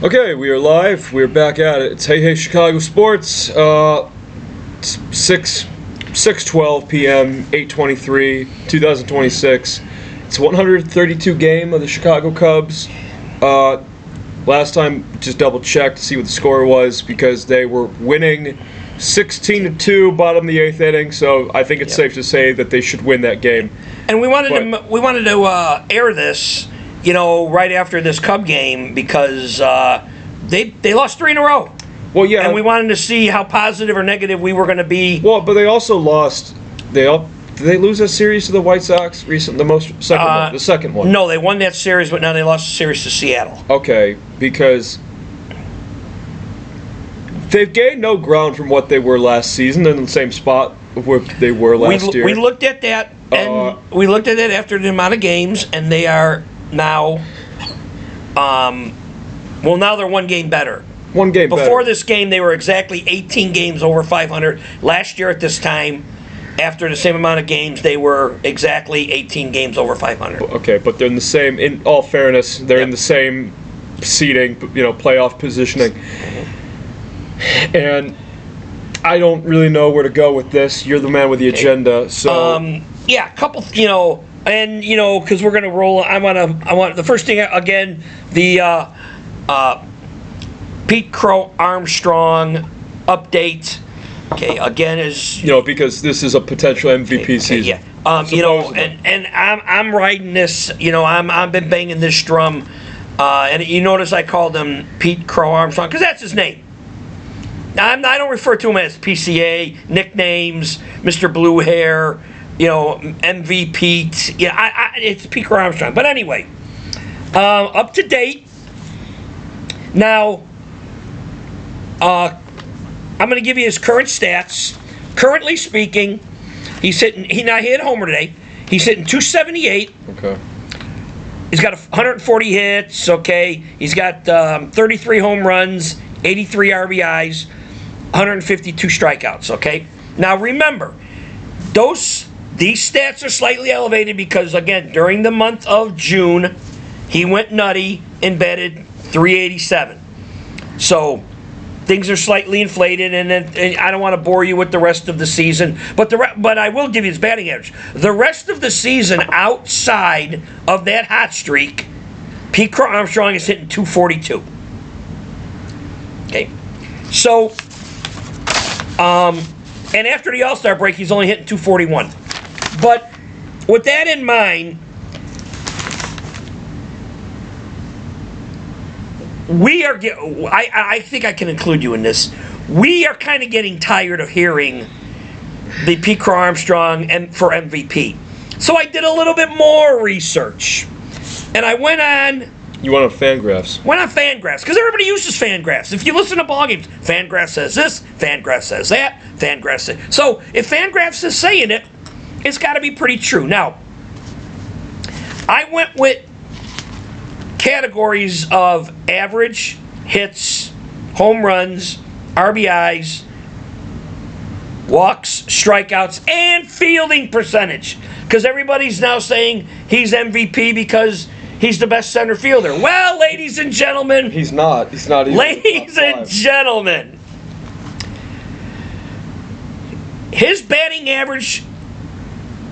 Okay, we are live. We're back at it. It's Hey Hey Chicago Sports. It's 6:12 p.m. 8:23 2026. It's 132 game of the Chicago Cubs. Last time, just double checked to see what the score was because they were winning 16-2, bottom of the eighth inning. So I think it's safe to say that they should win that game. And we wanted to air this, right after this Cub game because they lost 3 in a row. Well, yeah, and we wanted to see how positive or negative we were going to be. Well, but they also lost. Did they lose a series to the White Sox recently? The second one. No, they won that series, but now they lost the series to Seattle. Okay, because they've gained no ground from what they were last season. They're in the same spot where they were last year. We looked at that, and we looked at it after the amount of games, and they are now. Now they're 1 game better. 1 game better. Before this game, they were exactly 18 games over 500. Last year at this time, after the same amount of games, they were exactly 18 games over 500. Okay, but they're in the same. In all fairness, they're in the same seeding, playoff positioning. And I don't really know where to go with this. You're the man with the agenda, so. A couple, and because we're gonna roll. I want the first thing again, the Pete Crow Armstrong update. Okay, again is because this is a potential MVP season. Yeah, and I'm riding this. I've been banging this drum, and you notice I called him Pete Crow Armstrong because that's his name. Now I don't refer to him as PCA nicknames, Mr. Blue Hair, MVP. It's Pete Crow Armstrong. But anyway, up to date. Now, I'm going to give you his current stats. Currently speaking, he hit a homer today. He's hitting 278. Okay. He's got 140 hits. Okay. He's got 33 home runs, 83 RBIs, 152 strikeouts. Okay. Now remember, these stats are slightly elevated because again during the month of June, he went nutty and batted 387. So. Things are slightly inflated, and I don't want to bore you with the rest of the season, but I will give you his batting average. The rest of the season, outside of that hot streak, Pete Crow Armstrong is hitting 242. Okay, so, and after the All-Star break, he's only hitting 241. But with that in mind, I think I can include you in this. We are kind of getting tired of hearing the Pete Crow Armstrong for MVP. So I did a little bit more research. And I went on... You went on Fangraphs. Went on Fangraphs, because everybody uses Fangraphs. If you listen to ballgames, Fangraphs says this, Fangraphs says that, Fangraphs says... So if Fangraphs is saying it, it's got to be pretty true. Now, I went with categories of average, hits, home runs, RBIs, walks, strikeouts, and fielding percentage. Because everybody's now saying he's MVP because he's the best center fielder. Well, ladies and gentlemen. He's not. He's not even. Ladies and gentlemen. His batting average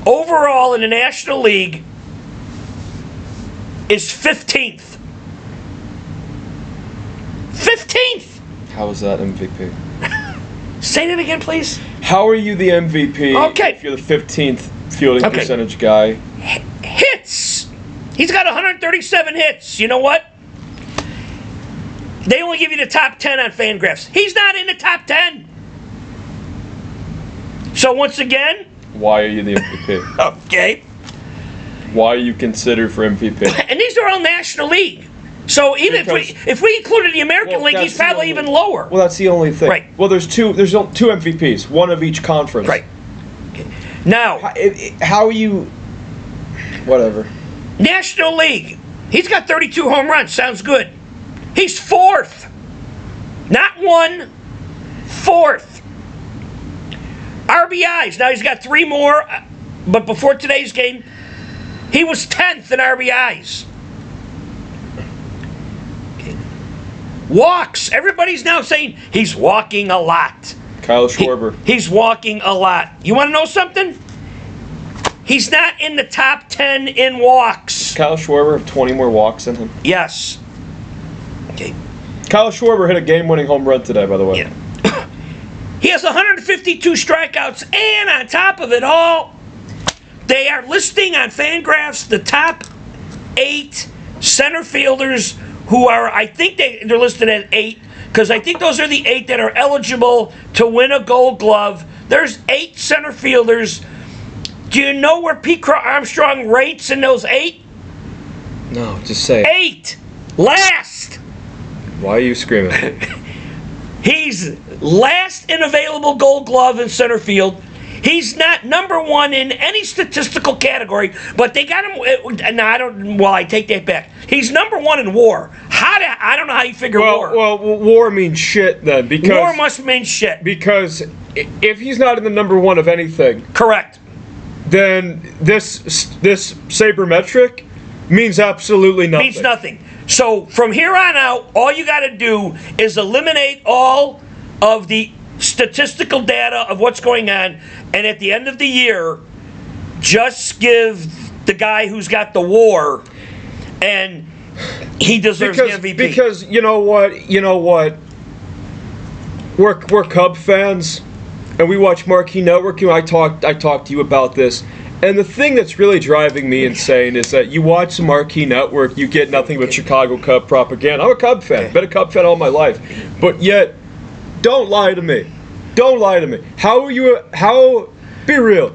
overall in the National League is 15th. 15th! How is that MVP? Say that again, please. How are you the MVP if you're the 15th fielding percentage guy? Hits! He's got 137 hits. You know what? They only give you the top 10 on Fangraphs. He's not in the top 10. So once again... Why are you the MVP? Okay. Why are you considered for MVP? And these are all National League. So even if we included the American League, he's probably even lower. Well, that's the only thing. Right. Well, there's two MVPs, one of each conference. Right. Now, how are you? Whatever. National League. He's got 32 home runs. Sounds good. He's 4th. Not 1. 4th. RBIs. Now he's got 3 more, but before today's game, he was 10th in RBIs. Walks. Everybody's now saying he's walking a lot. Kyle Schwarber. He's walking a lot. You want to know something? He's not in the top 10 in walks. Kyle Schwarber have 20 more walks than him. Yes. Okay. Kyle Schwarber hit a game-winning home run today, by the way. Yeah. He has 152 strikeouts, and on top of it all, they are listing on Fangraphs the top 8 center fielders who are, I think they're listed at 8, because I think those are the 8 that are eligible to win a Gold Glove. There's 8 center fielders. Do you know where Pete Crow Armstrong rates in those 8? No, just say it. 8! Last! Why are you screaming? He's last in available Gold Glove in center field. He's not number 1 in any statistical category, but they got him. No, I take that back. He's number 1 in WAR. I don't know how you figure WAR. Well, WAR means shit then, because WAR must mean shit. Because if he's not in the number 1 of anything, Correct. then this sabermetric means absolutely nothing. Means nothing. So from here on out, all you got to do is eliminate all of the statistical data of what's going on, and at the end of the year, just give the guy who's got the WAR, and he deserves the MVP. Because you know what? We're Cub fans, and we watch Marquee Network. I talked to you about this. And the thing that's really driving me insane is that you watch the Marquee Network, you get nothing but Chicago Cub propaganda. I'm a Cub fan, been a Cub fan all my life. But yet, don't lie to me. Don't lie to me. Be real.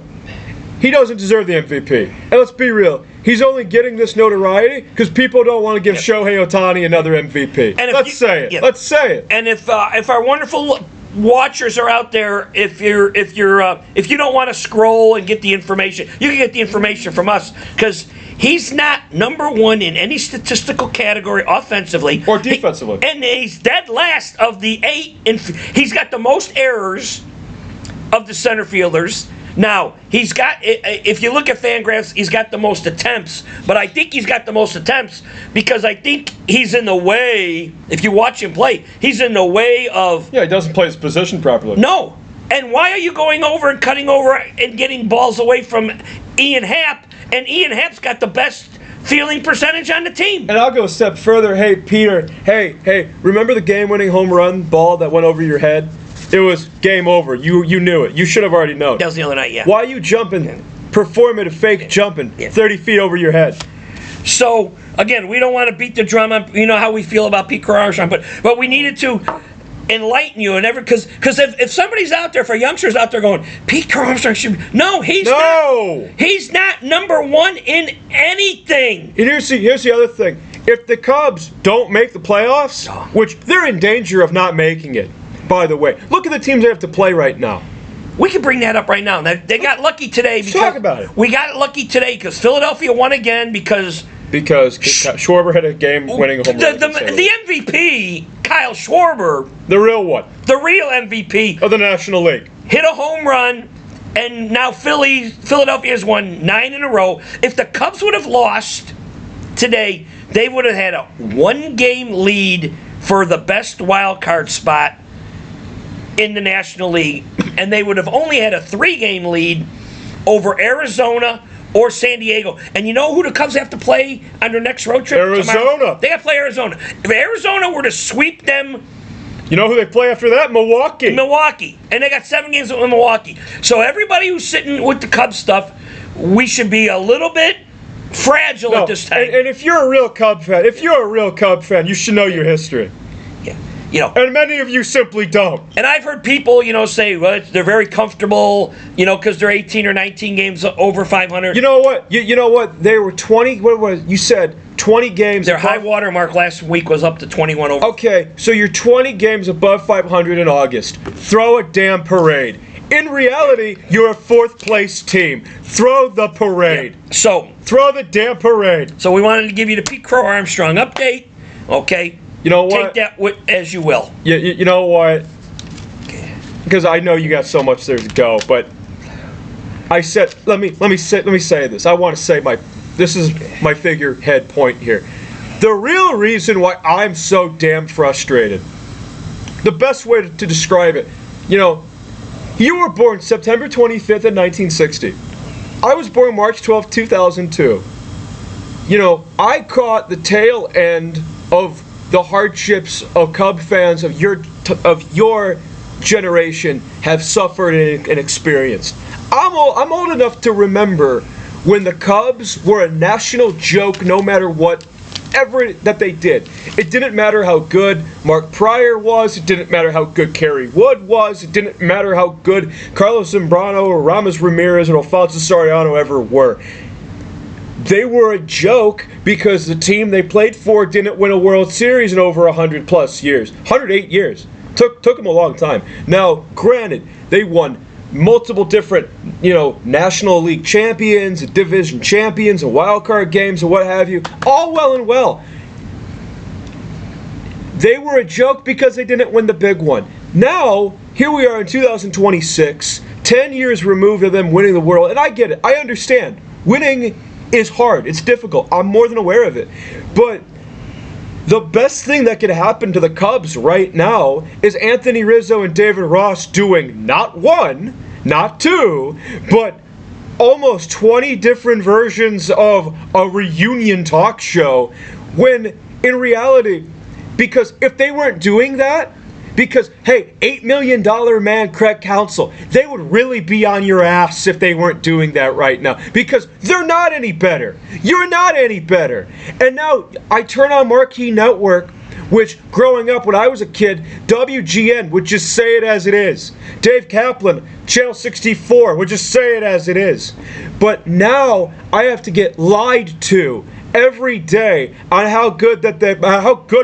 He doesn't deserve the MVP. And let's be real. He's only getting this notoriety because people don't want to give Shohei Ohtani another MVP. And Let's say it. Let's say it. And if our wonderful watchers are out there, if you don't want to scroll and get the information, you can get the information from us, because he's not number 1 in any statistical category offensively or defensively, and he's dead last of the 8. He's got the most errors of the center fielders. Now, he's got, if you look at Fangraphs, he's got the most attempts, but I think he's got the most attempts because I think he's in the way, if you watch him play, he's in the way of... Yeah, he doesn't play his position properly. No. And why are you going over and cutting over and getting balls away from Ian Happ? And Ian Happ's got the best fielding percentage on the team. And I'll go a step further. Hey, Peter, hey, remember the game-winning home run ball that went over your head? It was game over. You knew it. You should have already known. That was the other night, yeah. Why are you jumping, performing a fake jumping 30 feet over your head? So, again, we don't want to beat the drum up. You know how we feel about Pete Crow Armstrong, but we needed to enlighten you, and because if somebody's out there, if our youngsters out there going, Pete Crow Armstrong should be, no, he's not number 1 in anything. And here's the other thing. If the Cubs don't make the playoffs, which they're in danger of not making it, by the way, look at the teams they have to play right now. We can bring that up right now. They got lucky today. Let's talk about it. We got lucky today because Philadelphia won again because Schwarber had a game-winning home run. The MVP, Kyle Schwarber, the real one, the real MVP of the National League, hit a home run, and now Philadelphia has won 9 in a row. If the Cubs would have lost today, they would have had a 1-game lead for the best wild card spot in the National League, and they would have only had a 3-game lead over Arizona or San Diego. And you know who the Cubs have to play on their next road trip? Arizona. Tomorrow? They have to play Arizona. If Arizona were to sweep them... You know who they play after that? Milwaukee. And they got 7 games with Milwaukee. So everybody who's sitting with the Cubs stuff, we should be a little bit fragile at this time. And if you're a real Cub fan, you should know your history. Yeah. And many of you simply don't. And I've heard people, say, well, they're very comfortable, because they're 18 or 19 games over 500. You know what? You know what? They were 20. What was you said? 20 games. Their high water mark last week was up to 21 over. Okay, so you're 20 games above 500 in August. Throw a damn parade. In reality, you're a 4th place team. Throw the parade. Yeah. So throw the damn parade. So we wanted to give you the Pete Crow Armstrong update. Okay. You know what? Take that as you will. Yeah. You know what? Because I know you got so much there to go, but I said let me say this. I want to say this is my figurehead point here. The real reason why I'm so damn frustrated, the best way to describe it, you were born September 25th in 1960. I was born March 12th, 2002. I caught the tail end of the hardships of Cub fans of your generation have suffered and experienced. I'm old enough to remember when the Cubs were a national joke no matter whatever that they did. It didn't matter how good Mark Pryor was. It didn't matter how good Kerry Wood was. It didn't matter how good Carlos Zambrano or Ramos Ramirez or Alfonso Soriano ever were. They were a joke because the team they played for didn't win a World Series in over 100 plus years. 108 years. Took them a long time. Now, granted, they won multiple different, National League champions, division champions, and wild card games, and what have you. All well and well. They were a joke because they didn't win the big one. Now, here we are in 2026, 10 years removed of them winning the world, and I get it. I understand. Winning is hard. It's difficult. I'm more than aware of it. But the best thing that could happen to the Cubs right now is Anthony Rizzo and David Ross doing not one, not two, but almost 20 different versions of a reunion talk show, when in reality, because if they weren't doing that, because, hey, $8 million man Craig Counsell, they would really be on your ass if they weren't doing that right now. Because they're not any better. You're not any better. And now I turn on Marquee Network, which growing up when I was a kid, WGN would just say it as it is. Dave Kaplan, Channel 64, would just say it as it is. But now I have to get lied to every day on how good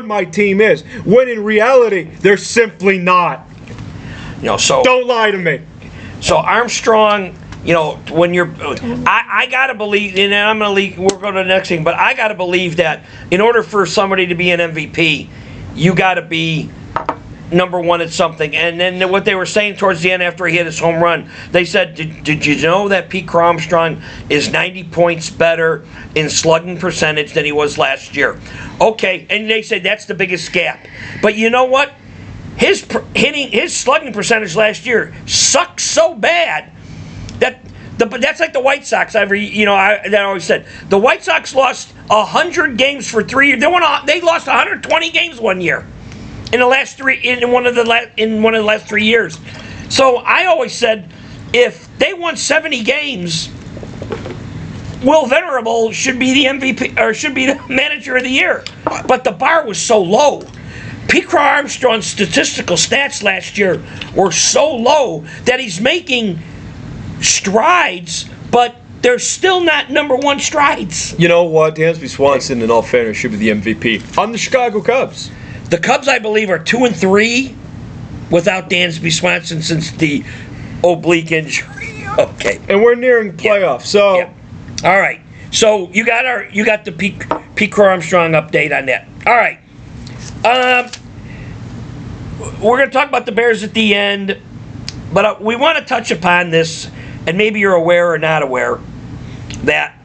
my team is, when in reality they're simply not. So don't lie to me. So Armstrong, when you're, I gotta believe, and I'm gonna leave. We'll go to the next thing, but I gotta believe that in order for somebody to be an MVP, you gotta be number one at something. And then what they were saying towards the end after he hit his home run, they said, did you know that Pete Armstrong is 90 points better in slugging percentage than he was last year? Okay, and they said that's the biggest gap. But you know what? His slugging percentage last year sucked so bad that that's like the White Sox. I always said the White Sox lost 100 games for 3 years. They lost 120 games one year. In one of the last 3 years. So I always said, if they won 70 games, Will Venerable should be the MVP or should be the manager of the year. But the bar was so low. Pete Armstrong's statistical stats last year were so low that he's making strides, but they're still not number one strides. You know what? Dansby Swanson, in all fairness, should be the MVP on the Chicago Cubs. The Cubs, I believe, are 2-3 without Dansby Swanson since the oblique injury. Okay. And we're nearing playoffs, so. Yeah. All right. So you got the Pete Armstrong update on that. All right. We're going to talk about the Bears at the end, but we want to touch upon this, and maybe you're aware or not aware, that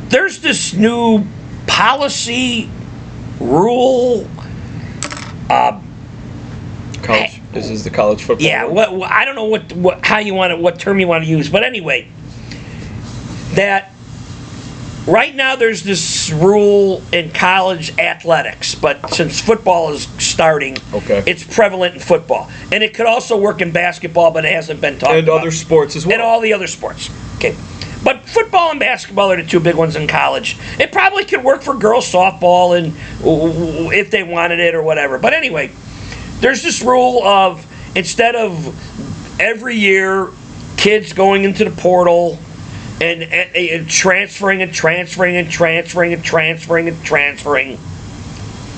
there's this new policy rule. College. This is the college football. Yeah. I don't know what term you want to use, but anyway, that right now there's this rule in college athletics, but since football is starting, it's prevalent in football, and it could also work in basketball, but it hasn't been talked about. And other sports as well. And all the other sports. Okay. But football and basketball are the two big ones in college. It probably could work for girls softball and if they wanted it or whatever. But anyway, there's this rule of instead of every year kids going into the portal and transferring,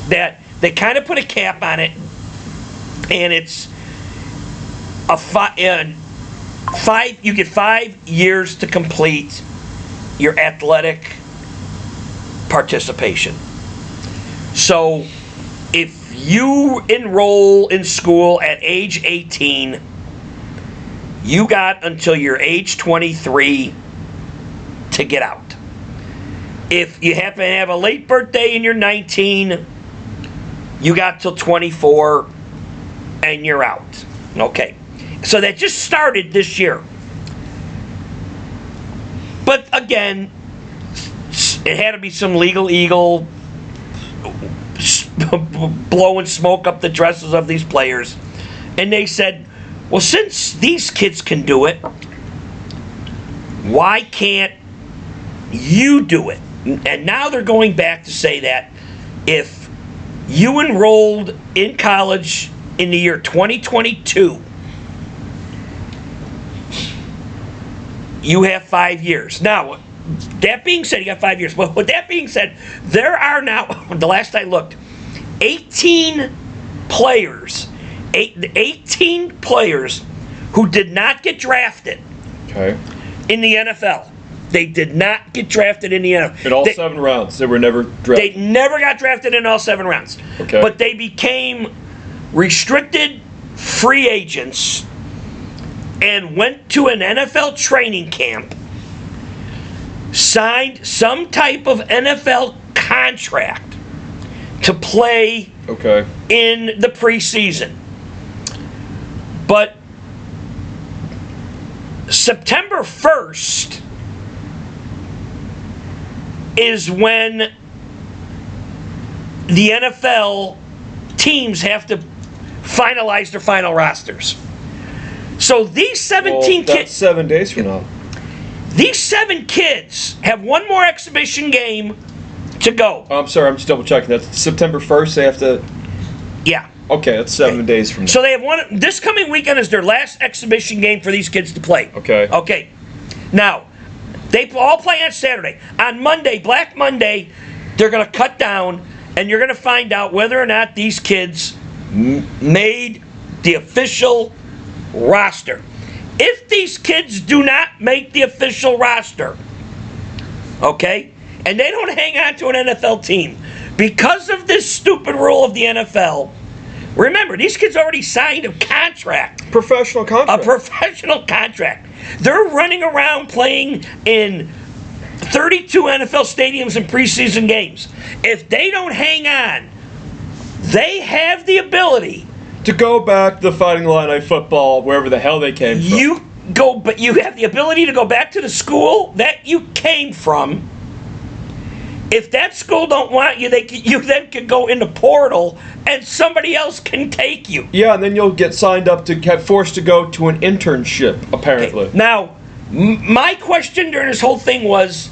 that they kind of put a cap on it, and it's you get 5 years to complete your athletic participation. So if you enroll in school at age 18, you got until you're age 23 to get out. If you happen to have a late birthday and you're 19, you got till 24 and you're out. Okay. So that just started this year. But again, it had to be some legal eagle blowing smoke up the dresses of these players. And they said, well, since these kids can do it, why can't you do it? And now they're going back to say that if you enrolled in college in the year 2022, you have 5 years. Now, that being said, you got 5 years. But with that being said, there are now, the last I looked, 18 players who did not get drafted in the NFL. They did not get drafted in the NFL. In all 7 rounds. They were never drafted. They never got drafted in all 7 rounds. Okay. But they became restricted free agents and went to an NFL training camp, signed some type of NFL contract to play in the preseason. But September 1st is when the NFL teams have to finalize their final rosters. So these 17 that's kids... 7 days from now. These 7 kids have one more exhibition game to go. I'm sorry, I'm just double checking. That's September 1st. They have to... Yeah. Okay, that's 7 days from now. So they have one... This coming weekend is their last exhibition game for these kids to play. Okay. Now, they all play on Saturday. On Monday, Black Monday, they're going to cut down, and you're going to find out whether or not these kids made the official roster. If these kids do not make the official roster, okay, and they don't hang on to an NFL team because of this stupid rule of the NFL, remember, these kids already signed a contract. Professional contract. A professional contract. They're running around playing in 32 NFL stadiums in preseason games. If they don't hang on, they have the ability to go back to the Fighting Illini football, wherever the hell they came from. But you have the ability to go back to the school that you came from. If that school don't want you, you then can go in the portal and somebody else can take you. Yeah, and then you'll get signed up to get forced to go to an internship, apparently. Okay. Now, my question during this whole thing was,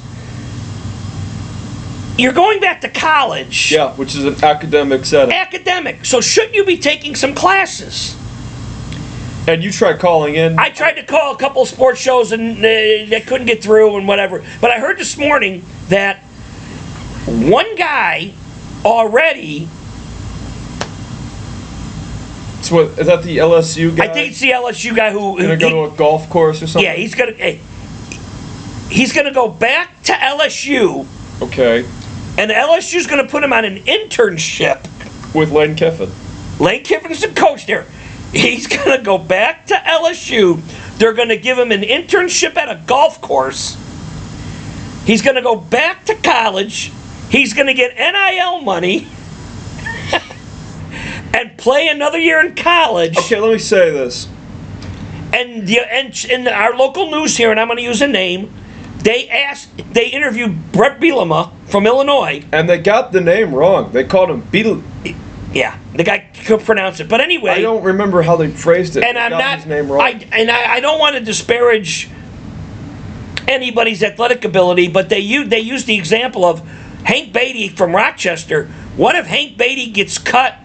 you're going back to college. Yeah, which is an academic setting. Academic. So shouldn't you be taking some classes? And you tried calling in. I tried to call a couple of sports shows and they couldn't get through and whatever. But I heard this morning that one guy already... So what, is that the LSU guy? I think it's the LSU guy who... Gonna go to a golf course or something? Yeah, he's gonna go back to LSU. Okay. And LSU's going to put him on an internship. With Lane Kiffin. Lane Kiffin's the coach there. He's going to go back to LSU. They're going to give him an internship at a golf course. He's going to go back to college. He's going to get NIL money. And play another year in college. Okay, let me say this. And in our local news here, and I'm going to use a name, they interviewed Brett Bielema from Illinois. And they got the name wrong. They called him Yeah, the guy could pronounce it. But anyway, I don't remember how they phrased it. And I'm not his name wrong. I don't want to disparage anybody's athletic ability, but they used the example of Hank Beatty from Rochester. What if Hank Beatty gets cut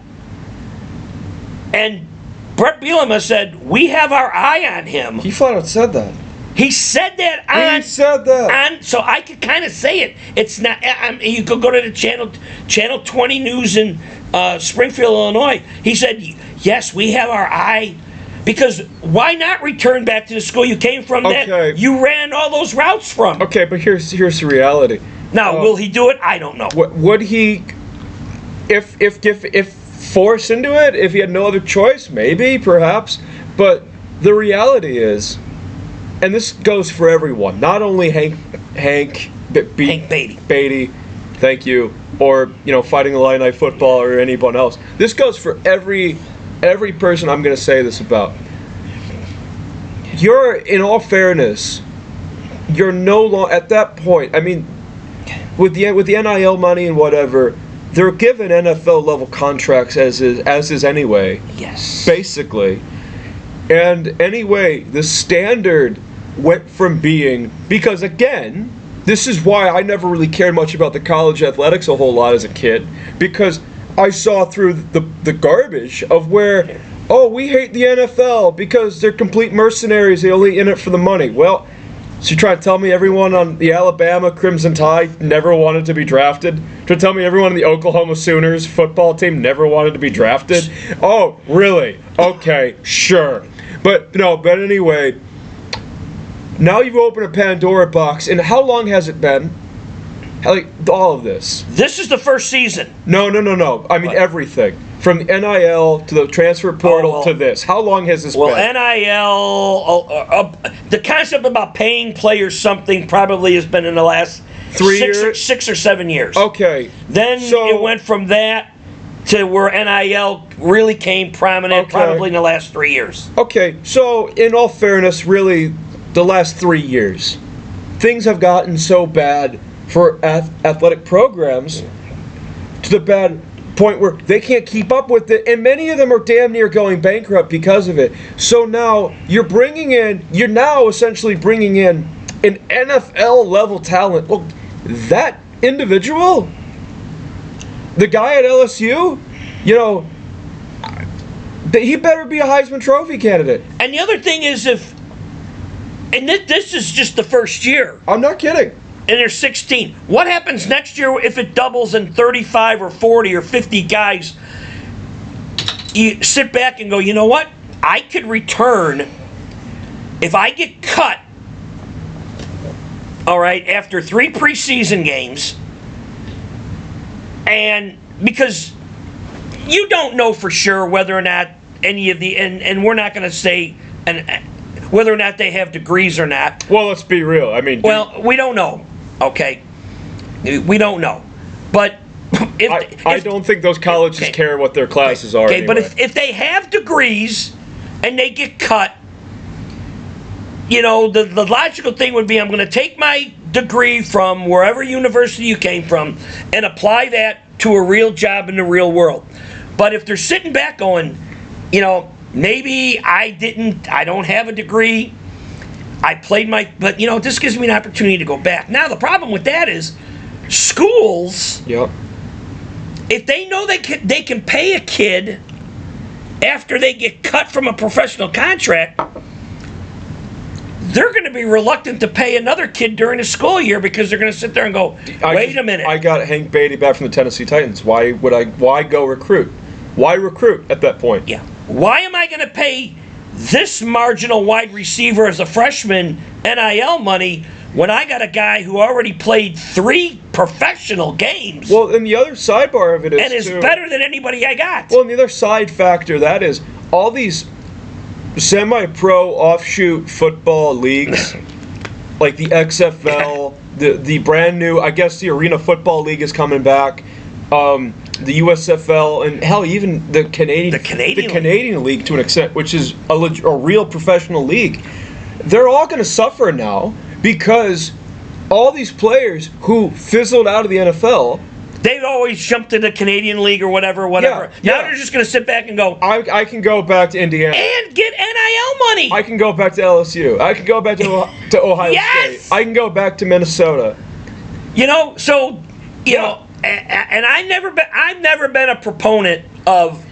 and Brett Bielema said, we have our eye on him? He flat out said that. He said that on... He said that. So I could kind of say it. It's not... you could go to the Channel 20 News in Springfield, Illinois. He said, yes, we have our eye... Because why not return back to the school you came from that you ran all those routes from? Okay, but here's the reality. Now, will he do it? I don't know. Would he... If forced into it, if he had no other choice, maybe, perhaps. But the reality is... And this goes for everyone, not only Hank Hank Beatty. Beatty, thank you, or fighting Illini Night Football or anyone else. This goes for every person I'm going to say this about. You're, in all fairness, you're no longer at that point. I mean, with the NIL money and whatever, they're given NFL level contracts as is anyway. Yes. Basically, and anyway, the standard went from being, because again, this is why I never really cared much about the college athletics a whole lot as a kid, because I saw through the garbage of where, oh, we hate the NFL because they're complete mercenaries, they only in it for the money. Well, so you try to tell me everyone on the Alabama Crimson Tide never wanted to be drafted? Try to tell me everyone on the Oklahoma Sooners football team never wanted to be drafted? Oh, really? Okay, sure. But anyway, now you've opened a Pandora box, and how long has it been? Like, all of this? This is the first season. No. I mean, what? Everything. From the NIL to the transfer portal to this. How long has this been? Well, NIL, the concept about paying players something probably has been in the last 6 or 7 years. Okay. Then it went from that to where NIL really came prominent probably in the last 3 years. Okay, so in all fairness, really, the last 3 years, things have gotten so bad for athletic programs to the bad point where they can't keep up with it, and many of them are damn near going bankrupt because of it. So now you're now essentially bringing in an NFL level talent. Well, that individual, the guy at LSU, he better be a Heisman Trophy candidate. And the other thing is this is just the first year. I'm not kidding. And there's 16. What happens next year if it doubles in 35 or 40 or 50 guys? You sit back and go, you know what? I could return if I get cut, all right, after 3 preseason games, and because you don't know for sure whether or not any of the, and we're not going to say whether or not they have degrees or not. Well, let's be real. I mean, we don't know. Okay, we don't know, but I don't think those colleges care what their classes are. Okay, anyway. but if they have degrees and they get cut, the logical thing would be, I'm going to take my degree from wherever university you came from and apply that to a real job in the real world. But if they're sitting back going, maybe I don't have a degree. I played but this gives me an opportunity to go back. Now the problem with that is schools. Yep. If they know they can pay a kid after they get cut from a professional contract, they're going to be reluctant to pay another kid during the school year because they're going to sit there and go, wait a minute. I got Hank Beatty back from the Tennessee Titans. Why go recruit? Why recruit at that point? Yeah. Why am I going to pay this marginal wide receiver as a freshman NIL money when I got a guy who already played 3 professional games? Well, and the other sidebar of it is, and is better than anybody I got. Well, and the other side factor that is all these semi-pro offshoot football leagues, like the XFL, the brand new, I guess the Arena Football League is coming back. The USFL, and hell, even the Canadian League to an extent, which is a real professional league, they're all going to suffer now because all these players who fizzled out of the NFL, they've always jumped to the Canadian League or whatever. Now they're just going to sit back and go, I can go back to Indiana and get NIL money. I can go back to LSU. I can go back to Ohio State. I can go back to Minnesota. And I've never been a proponent of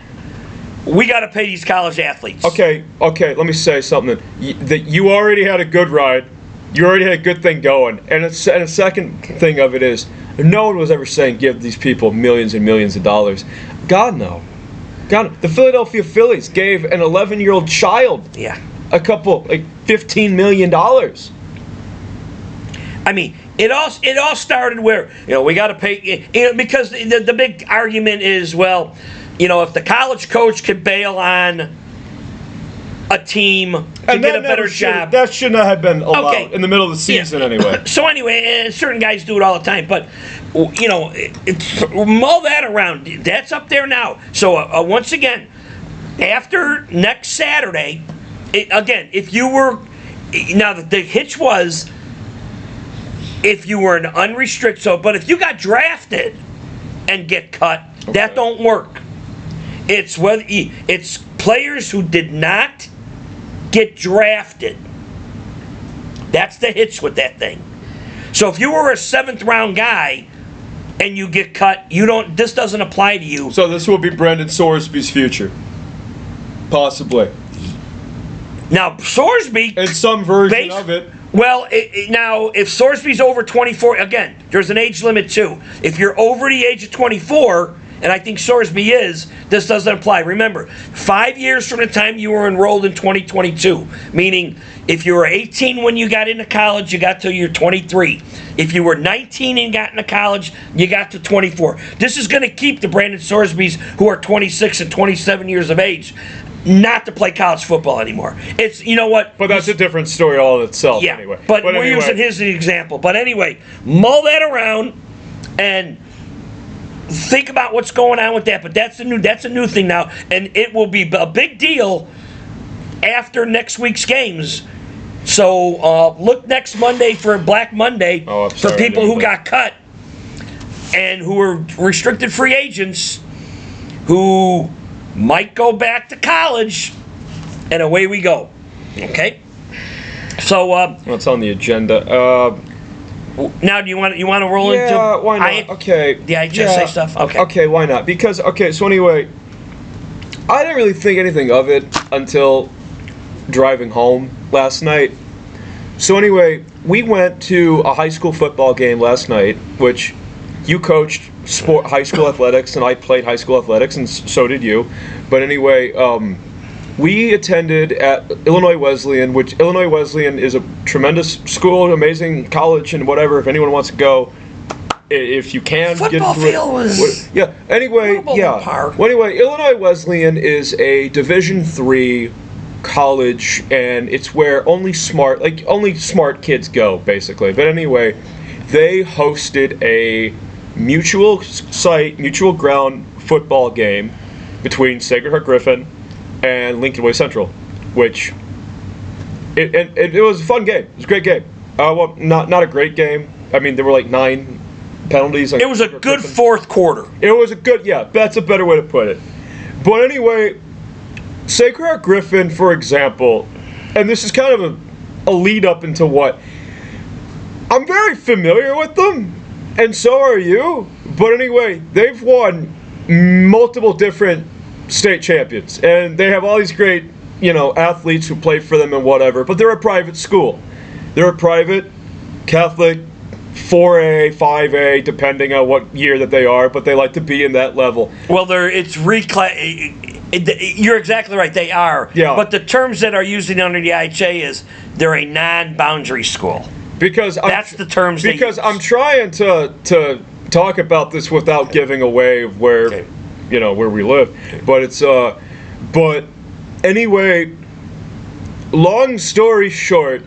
we got to pay these college athletes. Okay. Let me say something. You already had a good ride. You already had a good thing going. And a second thing of it is, no one was ever saying give these people millions and millions of dollars. God no. The Philadelphia Phillies gave an 11-year-old child a couple, $15 million. I mean, it all started where we got to pay because the big argument is, well, if the college coach could bail on a team to And get that a better never should- job. That should not have been allowed Okay. in the middle of the season Yeah. anyway. So anyway, certain guys do it all the time, but mull that around. That's up there now. So once again, after next Saturday, again, if you were now the hitch was if you were an unrestricted. So, but if you got drafted and get cut, that don't work. It's it's players who did not get drafted. That's the hitch with that thing. So if you were a 7th round guy and you get cut, this doesn't apply to you. So this will be Brendan Sorsby's future. Possibly. Now, Sorsby, In some version of it. well, now, if Sorsby's over 24, again, there's an age limit too. If you're over the age of 24, and I think Sorsby is, this doesn't apply. Remember, 5 years from the time you were enrolled in 2022, meaning if you were 18 when you got into college, you got till you're 23. If you were 19 and got into college, you got to 24. This is going to keep the Brandon Sorsbys who are 26 and 27 years of age not to play college football anymore. It's, you know what? But that's a different story all in itself Yeah, anyway. but we're anyway. using his as an example. But anyway, mull that around and think about what's going on with that. But that's a new thing now, and it will be a big deal after next week's games. So look next Monday for Black Monday I'm for sorry, people I who didn't got cut and who are restricted free agents who might go back to college, and away we go. Okay. So What's on the agenda? now, do you want to roll into? Yeah, why not? Okay. The IHSA stuff? Okay. Okay, why not? Because, so anyway, I didn't really think anything of it until driving home last night. So anyway, we went to a high school football game last night, which you coached high school athletics, and I played high school athletics, and so did you. But anyway, we attended at Illinois Wesleyan, which Illinois Wesleyan is a tremendous school, amazing college, and whatever. If anyone wants to go, if you can, Football get through field was yeah. Anyway, little yeah. par. Well, anyway, Illinois Wesleyan is a Division III college, and it's where only smart kids go, basically. But anyway, they hosted a mutual ground football game between Sacred Heart Griffin and Lincoln Way Central, which it was a fun game. It was a great game. Well, not a great game. I mean, there were like 9 penalties. it was a good fourth quarter. It was a good, yeah, that's a better way to put it. But anyway, Sacred Heart Griffin, for example, and this is kind of a lead up into what I'm very familiar with them, and so are you. But anyway, they've won multiple different state champions, and they have all these great, athletes who play for them and whatever. But they're a private school. They're a private Catholic 4A, 5A, depending on what year that they are. But they like to be in that level. Well, you're exactly right. They are. Yeah. But the terms that are used under the IHA is they're a non-boundary school. Because That's the terms they Because use. I'm trying to talk about this without giving away where Okay. where we live. But it's but anyway, long story short,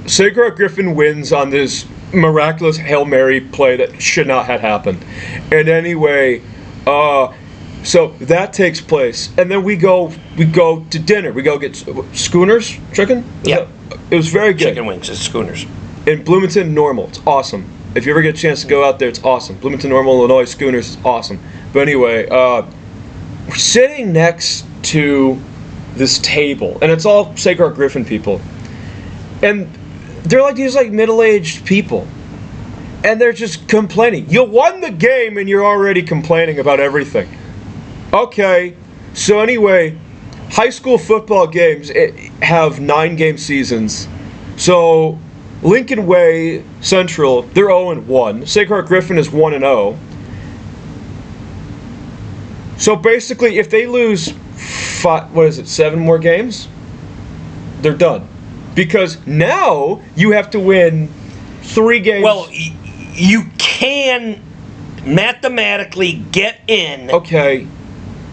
Sacred Heart Griffin wins on this miraculous Hail Mary play that should not have happened. And anyway, so that takes place, and then we go to dinner. We go get Schooners chicken. Yeah. It was very good. Chicken wings at Schooners. In Bloomington, Normal. It's awesome. If you ever get a chance to go out there, it's awesome. Bloomington, Normal, Illinois, Schooners is awesome. But anyway, we're sitting next to this table, and it's all Sacred Heart Griffin people. And they're like these middle-aged people. And they're just complaining. You won the game, and you're already complaining about everything. Okay, so anyway, high school football games have 9-game seasons. So Lincoln Way Central, they're 0-1. Sacred Heart Griffin is 1-0. So basically, if they lose 7 more games, they're done. Because now you have to win 3 games. Well, you can mathematically get in. Okay.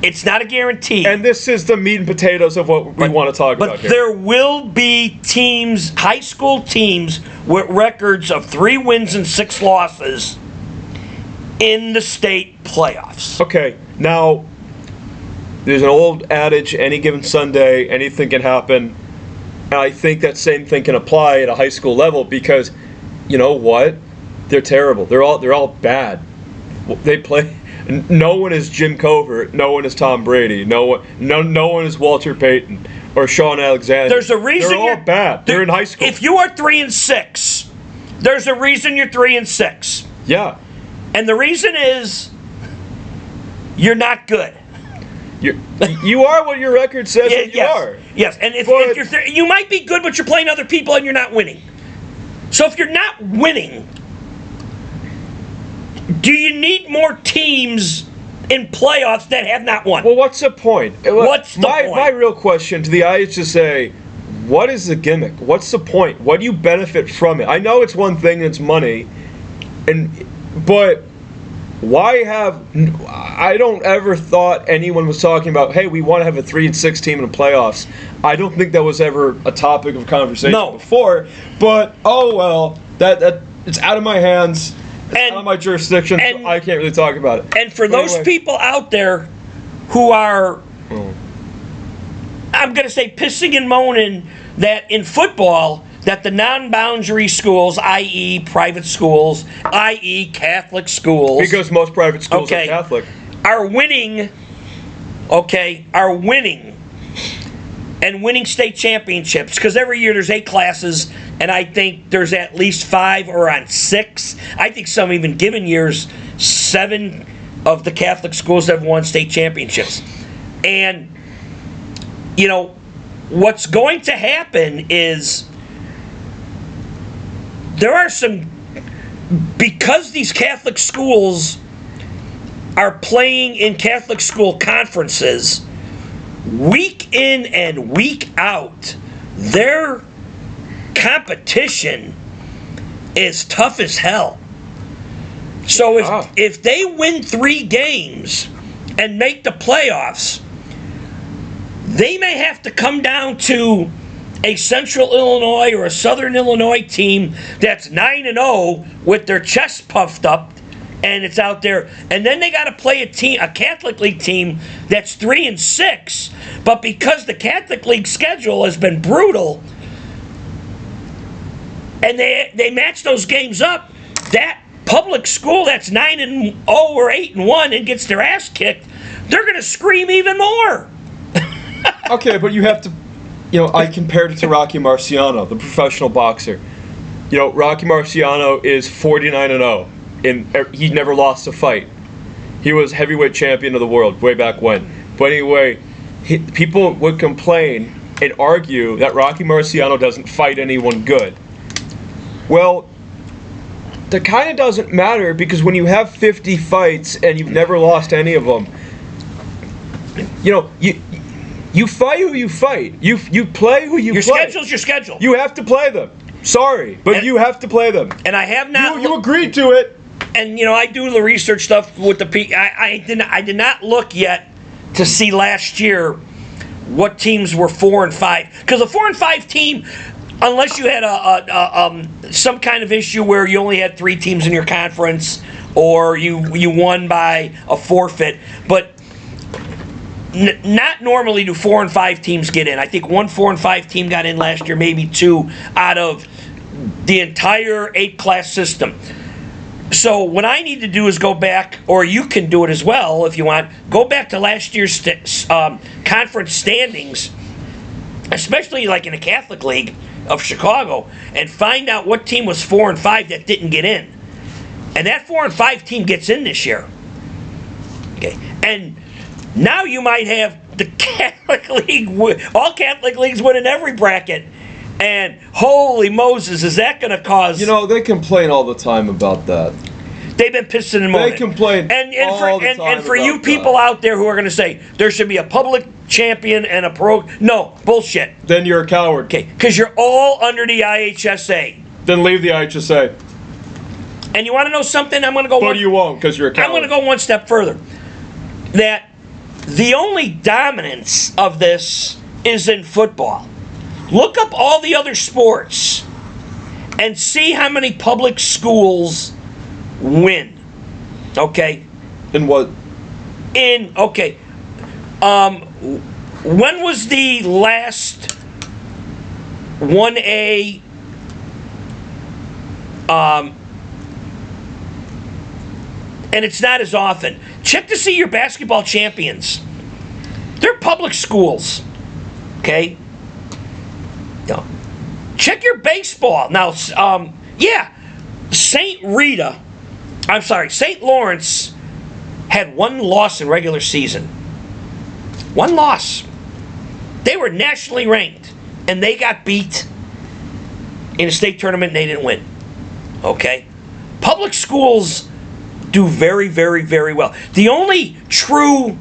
It's not a guarantee. And this is the meat and potatoes of what we want to talk about But here. there will be teams, high school teams, with records of 3 wins and 6 losses in the state playoffs. Okay, now, there's an old adage, any given Sunday, anything can happen. And I think that same thing can apply at a high school level because, you know what? They're terrible. They're all bad. They play. No one is Jim Covert. No one is Tom Brady. No one is Walter Payton or Sean Alexander. There's a reason they're all bad. They're in high school. If you are 3-6, there's a reason you're 3-6, Yeah. and the reason is you're not good. You are what your record says that you are. Yes, and if But- you're you might be good, but you're playing other people and you're not winning. So if you're not winning, do you need more teams in playoffs that have not won? Well, what's the point? What's the point? My real question to the IHSA, what is the gimmick? What's the point? What do you benefit from it? I know it's one thing, it's money, but why have? I don't ever thought anyone was talking about, hey, we want to have a 3-6 team in the playoffs. I don't think that was ever a topic of conversation before. But oh well, that it's out of my hands. It's out of my jurisdiction. So I can't really talk about it. And for those people out there who are, I'm going to say, pissing and moaning that in football, that the non-boundary schools, i.e. private schools, i.e. Catholic schools, Because most private schools are Catholic. are winning, and winning state championships. Because every year there's 8 classes, and I think there's at least 5 or on 6. I think some even given years, 7 of the Catholic schools have won state championships. And, you know, what's going to happen is there are some, because these Catholic schools are playing in Catholic school conferences, week in and week out, their competition is tough as hell. So if they win 3 games and make the playoffs, they may have to come down to a Central Illinois or a Southern Illinois team that's 9-0 with their chest puffed up, and it's out there. And then they got to play a Catholic League team that's 3-6. But because the Catholic League schedule has been brutal, and they match those games up, that public school that's 9-0 or 8-1 and gets their ass kicked, they're going to scream even more. Okay, but you have to, I compared it to Rocky Marciano, the professional boxer. Rocky Marciano is 49-0, and he never lost a fight. He was heavyweight champion of the world way back when. But anyway, people would complain and argue that Rocky Marciano doesn't fight anyone good. Well, that kind of doesn't matter, because when you have 50 fights and you've never lost any of them, you fight who you fight. You play who you play. Your schedule's your schedule. You have to play them. Sorry, but you have to play them. And I have not. You agreed to it. And I do the research stuff with the I did not look yet to see last year what teams were 4-5, because a 4-5 team, unless you had some kind of issue where you only had 3 teams in your conference, or you won by a forfeit, but not normally do 4-5 teams get in. I think one 4-5 team got in last year, maybe 2 out of the entire 8-class system. So what I need to do is go back, or you can do it as well if you want, go back to last year's conference standings, especially like in the Catholic League of Chicago, and find out what team was 4-5 that didn't get in. And that 4-5 team gets in this year. Okay. And now you might have the Catholic League, all Catholic Leagues winning every bracket. And holy Moses, is that going to cause... They complain all the time about that. They've been pissing and moaning. They complain all the time and for about you people out there who are going to say, there should be a public champion and a pro... No, bullshit. Then you're a coward. Okay, because you're all under the IHSA. Then leave the IHSA. And you want to know something? I'm going to go... But you won't, because you're a coward. I'm going to go one step further. That the only dominance of this is in football. Look up all the other sports and see how many public schools win. Okay? In what? When was the last 1A and it's not as often. Check to see your basketball champions. They're public schools. Okay? Yeah. Check your baseball. Now, St. Lawrence had one loss in regular season. One loss. They were nationally ranked, and they got beat in a state tournament and they didn't win. Okay? Public schools do very, very, very well. The only true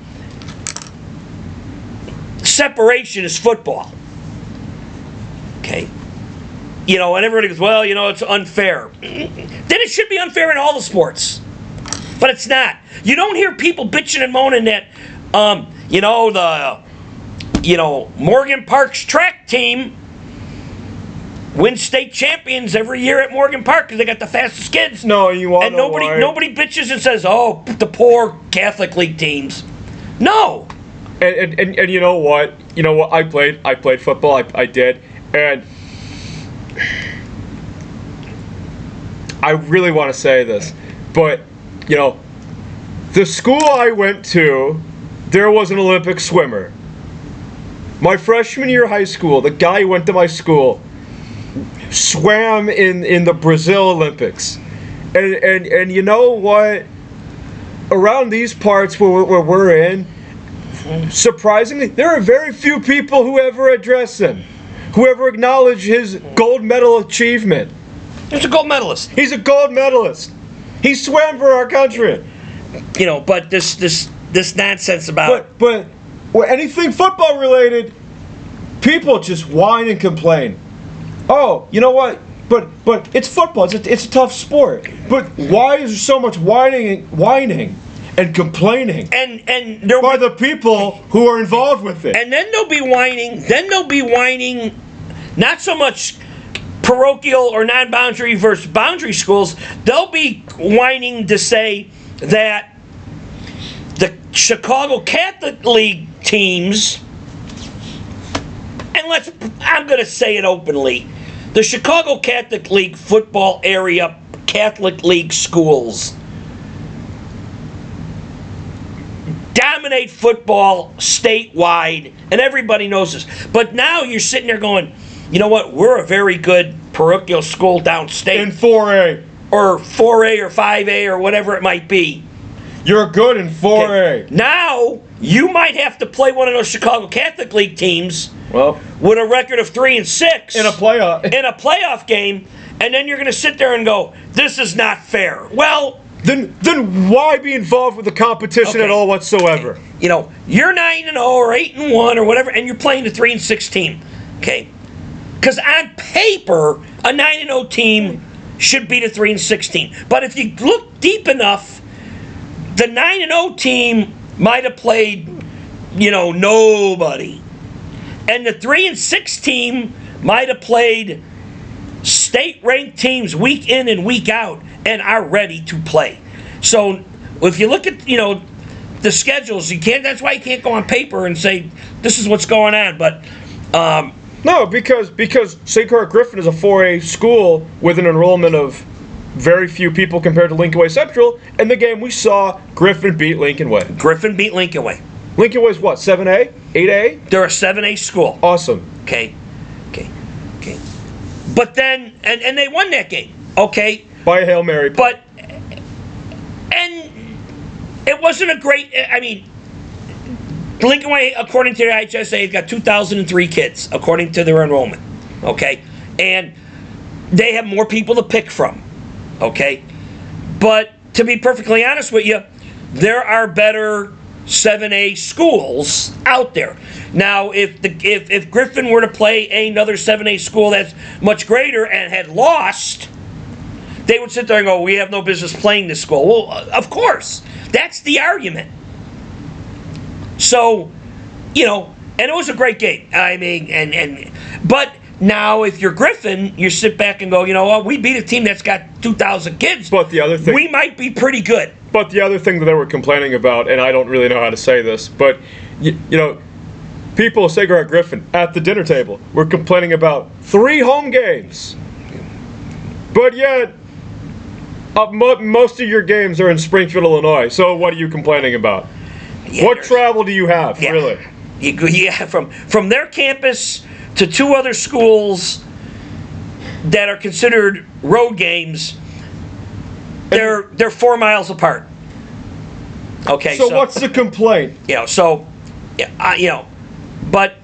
separation is football. Okay? And everybody goes, well, it's unfair. Then it should be unfair in all the sports. But it's not. You don't hear people bitching and moaning that, Morgan Park's track team wins state champions every year at Morgan Park because they got the fastest kids. No, you want to know why? And nobody bitches and says, oh, the poor Catholic League teams. No. And you know what? I played football. I did. And I really want to say this, but the school I went to, there was an Olympic swimmer. My freshman year of high school, the guy who went to my school swam in the Brazil Olympics. And you know what? Around these parts where we're in, surprisingly, there are very few people who ever address him, who ever acknowledge his gold medal achievement. He's a gold medalist. He's a gold medalist. He swam for our country. But this nonsense about... But anything football related, people just whine and complain. Oh, you know what? But it's football. It's a tough sport. But why is there so much whining and complaining? And by the people who are involved with it. And then they'll be whining. Not so much parochial or non-boundary versus boundary schools. They'll be whining to say that the Chicago Catholic League teams, and I'm going to say it openly, the Chicago Catholic League football area Catholic League schools dominate football statewide, and everybody knows this. But now you're sitting there going, you know what, we're a very good parochial school downstate. In 4A. Or 4A or 5A or whatever it might be. You're good in 4A. Okay. Now, you might have to play one of those Chicago Catholic League teams with a record of 3-6 in a playoff game, and then you're going to sit there and go, this is not fair. Well, then why be involved with the competition at all whatsoever? Okay. You're 9-0 or 8-1 or whatever, and you're playing the 3-6 team. Okay? Because on paper, a 9-0 team should beat a 3-6 team. But if you look deep enough, the 9-0 team might have played, nobody. And the 3-6 team might have played state-ranked teams week in and week out and are ready to play. So if you look at, the schedules, that's why you can't go on paper and say, this is what's going on. But no, because St. Clair Griffin is a 4A school with an enrollment of very few people compared to Lincoln Way Central. And the game we saw, Griffin beat Lincoln Way. Griffin beat Lincoln Way. Lincoln Way's what, 7A? 8A? They're a 7A school. Awesome. Okay. But then, and they won that game. Okay. By a Hail Mary. But, and it wasn't a great, Lincoln Way, according to the IHSA, has got 2,003 kids, according to their enrollment. Okay? And they have more people to pick from. Okay? But to be perfectly honest with you, there are better 7A schools out there. Now, if Griffin were to play another 7A school that's much greater and had lost, they would sit there and go, we have no business playing this school. Well, of course. That's the argument. So, and it was a great game. I mean, but now if you're Griffin, you sit back and go, you know what, we beat a team that's got 2,000 kids. But the other thing, we might be pretty good. But the other thing that they were complaining about, and I don't really know how to say this, but people of Sacred Heart Griffin at the dinner table were complaining about 3 home games. But yet, most of your games are in Springfield, Illinois. So what are you complaining about? Yeah, what travel do you have, yeah. really? From their campus to 2 other schools that are considered road games, they're 4 miles apart. Okay. So what's the complaint? But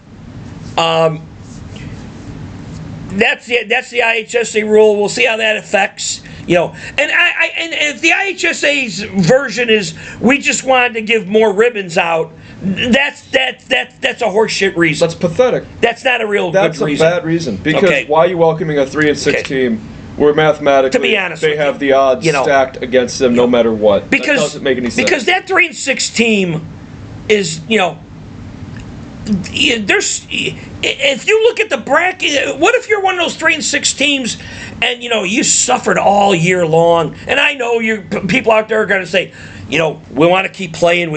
that's the IHSA rule. We'll see how that affects. And if the IHSA's version is we just wanted to give more ribbons out, that's a horseshit reason. That's pathetic. That's not a real That's good reason. That's a bad reason. Because Okay. why are you welcoming a 3-6 team where mathematically To be honest they with have you, the odds stacked against them no matter what? That doesn't make any sense. Because that 3-6 team is, there's, if you look at the bracket, what if you're one of those 3-6 teams and you suffered all year long? And I know people out there are going to say, we want to keep playing,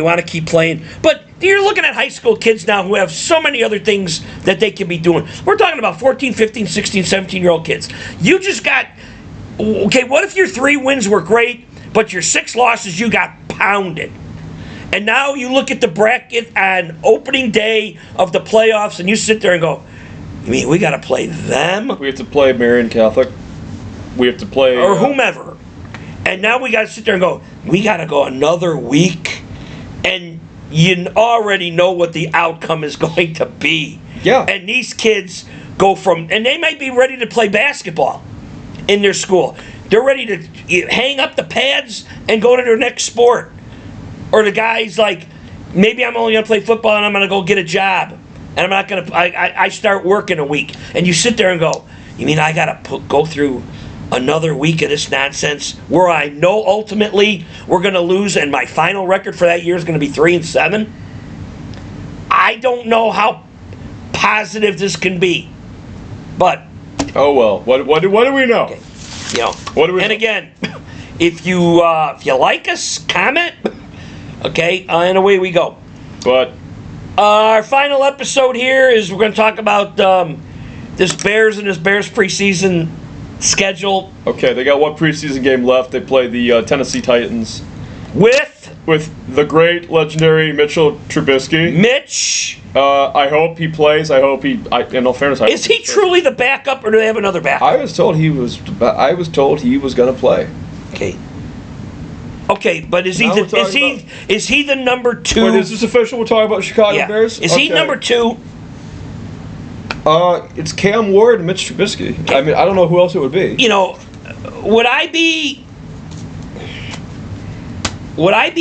but you're looking at high school kids now who have so many other things that they can be doing. We're talking about 14, 15, 16, 17-year-old kids. You just got, what if your 3 wins were great, but your 6 losses you got pounded? And now you look at the bracket on opening day of the playoffs and you sit there and go, you mean we got to play them? We have to play Marian Catholic. We have to play... Or whomever. And now we got to sit there and go, we got to go another week. And you already know what the outcome is going to be. Yeah. And these kids go from... And they might be ready to play basketball in their school. They're ready to hang up the pads and go to their next sport. Or the guy's like, maybe I'm only going to play football and I'm going to go get a job. And I'm not going to... I start work in a week. And you sit there and go, you mean I got to go through another week of this nonsense where I know ultimately we're going to lose and my final record for that year is going to be 3-7? I don't know how positive this can be. But... Oh, well. What do we know? Okay. What do we and know? Again, if you like us, comment. Okay, and away we go. But... Our final episode here is we're going to talk about this Bears and this Bears preseason schedule. Okay, they got one preseason game left. They play the Tennessee Titans. With the great, legendary Mitchell Trubisky. Mitch. I hope he plays. In all fairness, Is he truly the backup, or do they have another backup? I was told he was going to play. Okay, but is he the number 2? Wait, is this official? We're talking about Chicago Bears? Is he number 2? It's Cam Ward and Mitch Trubisky. Okay. I mean, I don't know who else it would be. Would I be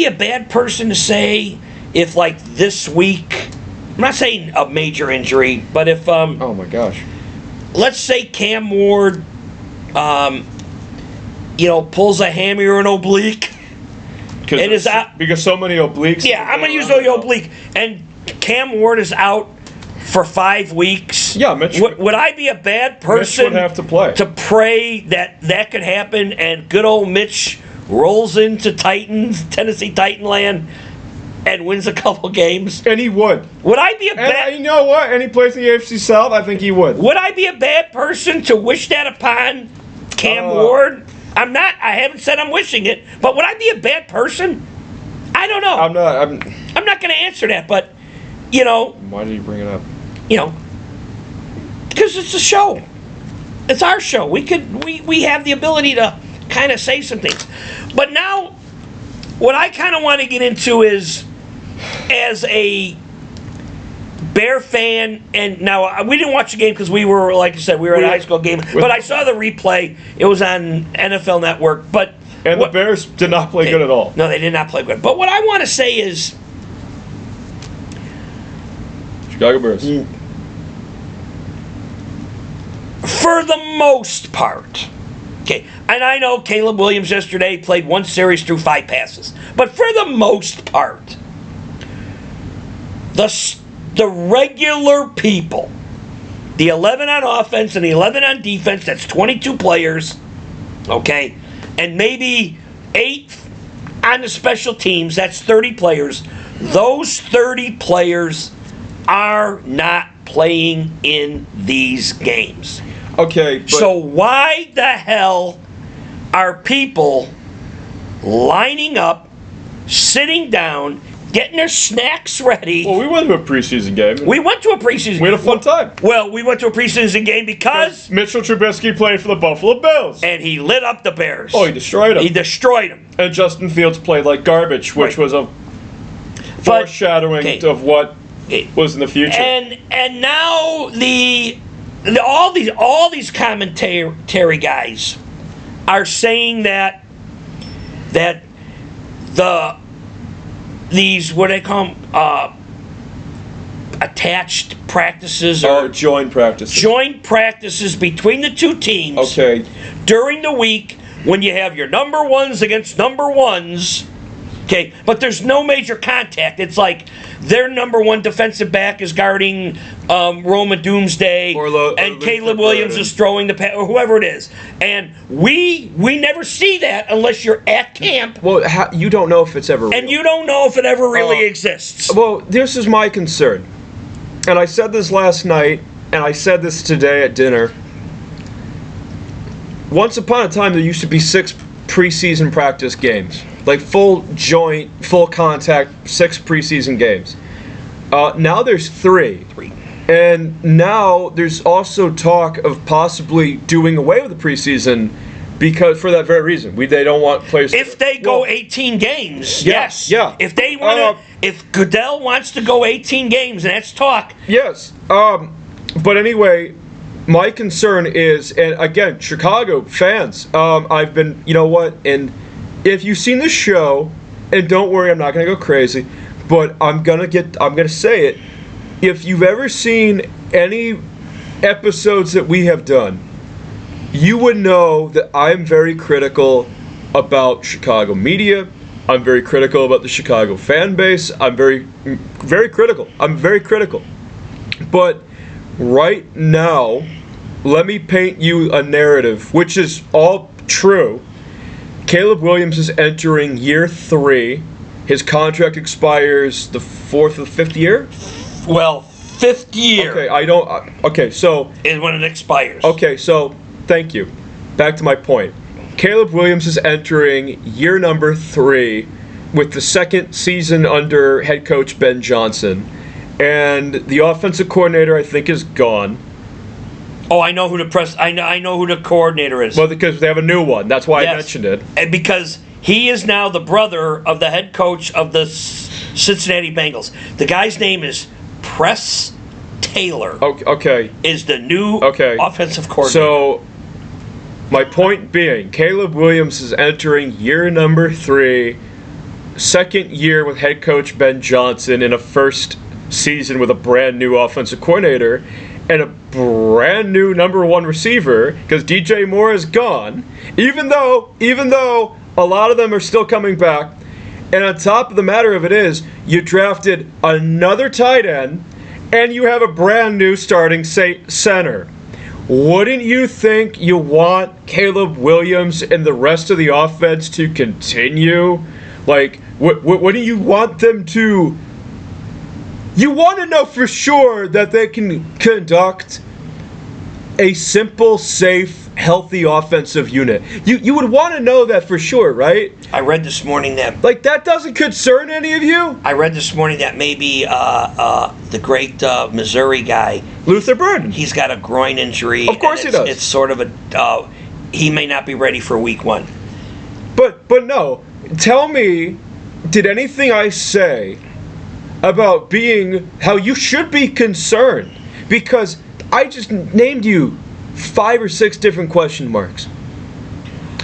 a bad person to say if, like, this week, I'm not saying a major injury, but if oh my gosh, let's say Cam Ward pulls a hammy or an oblique and is out because so many obliques. Yeah, I'm going to use the oblique, and Cam Ward is out for 5 weeks. Yeah, Mitch. Would I be a bad person Mitch would have to play to pray that could happen, and good old Mitch rolls into Tennessee Titan land, and wins a couple games? And he would. Would I be a bad? And you know what? And he plays in the AFC South. I think he would. Would I be a bad person to wish that upon Cam Ward? I'm not. I haven't said I'm wishing it, but would I be a bad person? I don't know. I'm not. I'm not going to answer that, but Why did you bring it up? Because it's a show. It's our show. We have the ability to kind of say some things. But now, what I kind of want to get into is, as a Bear fan, and now we didn't watch the game because we were, like I said, we were at a high school game. But I saw the replay. It was on NFL Network. The Bears did not play good at all. No, they did not play good. But what I want to say is, Chicago Bears. For the most part, okay, and I know Caleb Williams yesterday played one series through 5 passes, but for the most part, the regular people, the 11 on offense and the 11 on defense, that's 22 players, okay? And maybe 8 on the special teams, that's 30 players. Those 30 players are not playing in these games. Okay, but So why the hell are people lining up, sitting down, getting their snacks ready? well, we went to a preseason game. We went to a preseason. We had a fun time. Well, we went to a preseason game because, Mitchell Trubisky played for the Buffalo Bills. and he lit up the Bears. Oh, he destroyed them. He destroyed them. And Justin Fields played like garbage, which Right. was a But- foreshadowing okay. of what was in the future. And now all these commentary guys are saying that these what do they call them, attached practices or joint practice. joint practices between the two teams Okay. during the week when you have your number ones against number ones. Okay, but there's no major contact. It's like their number one defensive back is guarding Roma Doomsday, and Caleb Williams is throwing the pass, or whoever it is. And we never see that unless you're at camp, Well, you don't know if it's ever real. and you don't know if it ever really exists. Well, this is my concern. And I said this last night, and I said this today at dinner. Once upon a time, there used to be 6 preseason practice games. Like full joint, full contact, 6 preseason games. Now there's 3. And now there's also talk of possibly doing away with the preseason because for that very reason. They don't want players If they go Well, 18 games, Yeah, yes. yeah. If they want to, if Goodell wants to go 18 games, and that's talk. Yes. But anyway, my concern is, and again, Chicago fans, I've been, you know what, and if you've seen the show, and don't worry, I'm not going to go crazy, but I'm going to say it. If you've ever seen any episodes that we have done, you would know that I'm very critical about Chicago media. I'm very critical about the Chicago fan base. I'm very, very critical. I'm very critical. But right now, let me paint you a narrative, which is all true. Caleb Williams is entering year 3. His contract expires the 4th or 5th year? Well, 5th year So is when it expires. Okay, so thank you. Back to my point. Caleb Williams is entering year number 3 with the 2nd season under head coach Ben Johnson. And the offensive coordinator, I think, is gone. Oh, I know who the I know who the coordinator is. Well, because they have a new one. That's why Yes. I mentioned it. And because he is now the brother of the head coach of the Cincinnati Bengals. The guy's name is Press Taylor. Okay. Is the new Okay. offensive coordinator. So, my point being, Caleb Williams is entering year number 3, 2nd year with head coach Ben Johnson in a first season with a brand new offensive coordinator and a brand new number 1 receiver because DJ Moore is gone. Even though a lot of them are still coming back. And on top of the matter of it is, you drafted another tight end and you have a brand new starting center. Wouldn't you think you want Caleb Williams and the rest of the offense to continue? Like, wouldn't you want them to... You want to know for sure that they can conduct a simple, safe, healthy offensive unit. You would want to know that for sure, right? I read this morning that Like, that doesn't concern any of you? maybe the great Missouri guy, Luther Burden. he's got a groin injury. Of course and he does. It's sort of a he may not be ready for week 1. But no, tell me, did anything I say about being how you should be concerned? Because I just named you 5 or 6 different question marks.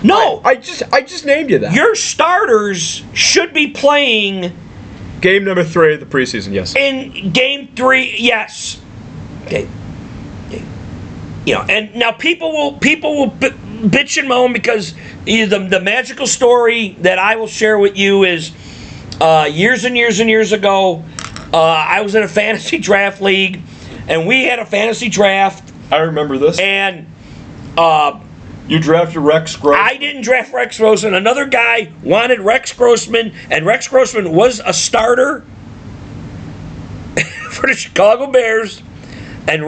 No, I just named you that. your starters should be playing Game number 3 of the preseason, yes. in game 3. Yes. Okay. You know, and now people will bitch and moan because the magical story that I will share with you is years and years and years ago, I was in a fantasy draft league, and we had a fantasy draft, I remember this. and You drafted Rex Grossman. I didn't draft Rex Grossman. Another guy wanted Rex Grossman, and Rex Grossman was a starter for the Chicago Bears. And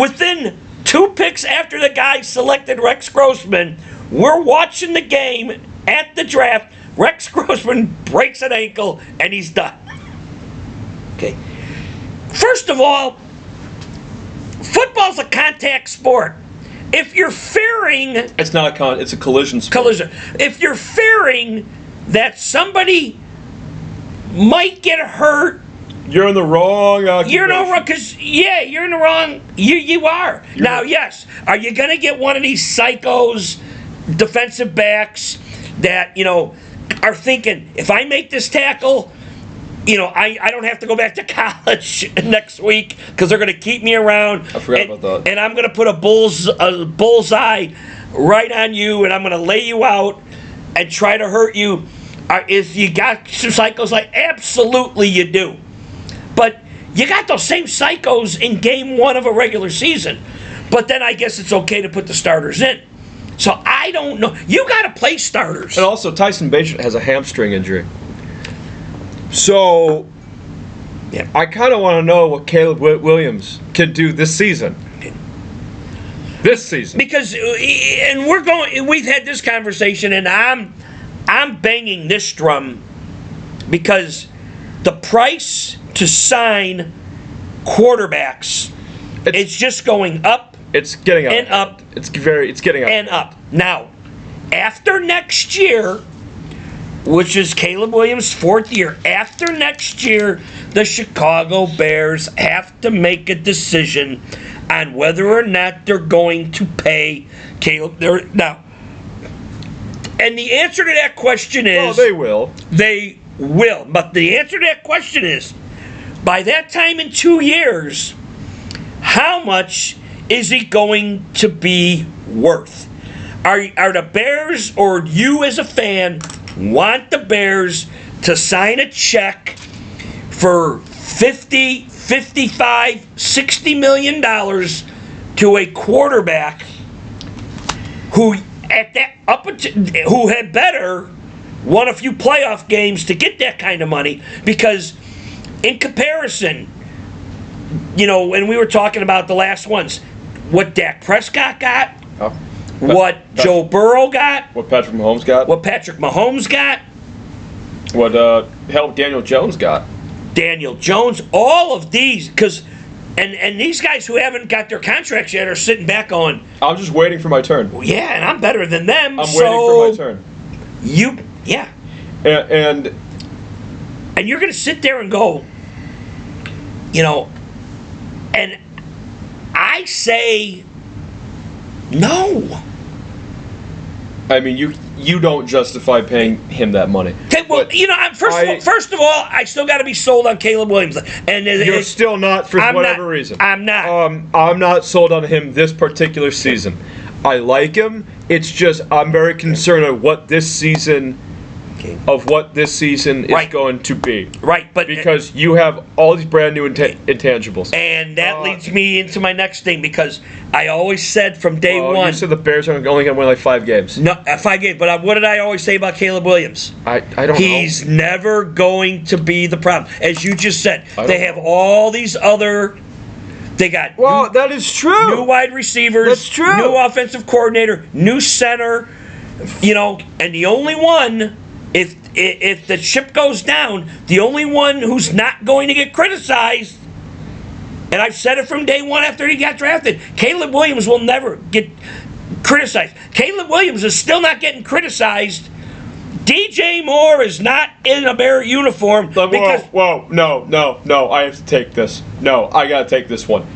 within 2 picks after the guy selected Rex Grossman, we're watching the game at the draft. Rex Grossman breaks an ankle, and he's done. Okay. First of all, football's a contact sport. If you're fearing It's not a it's a collision sport. collision, if you're fearing that somebody might get hurt, You're in the wrong occupation. you're no wrong, because you're in the wrong. You are now. Yes, are you gonna get one of these psychos, defensive backs that are thinking, if I make this tackle, I don't have to go back to college next week because they're going to keep me around. I forgot about that. And I'm going to put a bullseye right on you, and I'm going to lay you out and try to hurt you. If you got some psychos, like, absolutely you do. But you got those same psychos in game 1 of a regular season. But then I guess it's okay to put the starters in. So I don't know. You got to play starters. And also, Tyson Bagent has a hamstring injury. So, Yeah. I kind of want to know what Caleb Williams can do this season. This season. Because, and we've had this conversation, and I'm banging this drum because the price to sign quarterbacks, it's just going up It's getting up. and up It's getting up. and up. Now, after next year, which is Caleb Williams' 4th year, after next year, the Chicago Bears have to make a decision on whether or not they're going to pay Caleb. Now, and the answer to that question is... Well, they will. They will. But the answer to that question is, by that time in 2 years, how much is he going to be worth? Are the Bears, or you as a fan, want the Bears to sign a check for $50, $55, $60 million to a quarterback who who had better won a few playoff games to get that kind of money? Because in comparison, when we were talking about the last ones, what Dak Prescott got, what Joe Burrow got, What Patrick Mahomes got. what Patrick Mahomes got, What Daniel Jones got. Daniel Jones, all of these, and these guys who haven't got their contracts yet are sitting back on, I'm just waiting for my turn. yeah, and I'm better than them. I'm waiting for my turn. And And you're going to sit there and go, and I say no. I mean, you don't justify paying him that money. Okay, well, But first of all, I still got to be sold on Caleb Williams, and You're still not for I'm whatever not, reason. I'm not. I'm not sold on him this particular season. I like him. It's just I'm very concerned of what this season is Right. going to be. Right, but Because you have all these brand new intangibles. and that leads me into my next thing, because I always said from day one. You said the Bears are only going to win like 5 games. No, 5 games. But what did I always say about Caleb Williams? I don't He's know. never going to be the problem. As you just said, I they don't have all these other. They got Well, that is true. new wide receivers, That's true. new offensive coordinator, new center. And the only one, if the ship goes down, the only one who's not going to get criticized, and I've said it from day one after he got drafted, Caleb Williams will never get criticized. Caleb Williams is still not getting criticized. DJ Moore is not in a Bear uniform because Whoa, no, I have to take this. No, I gotta take this one.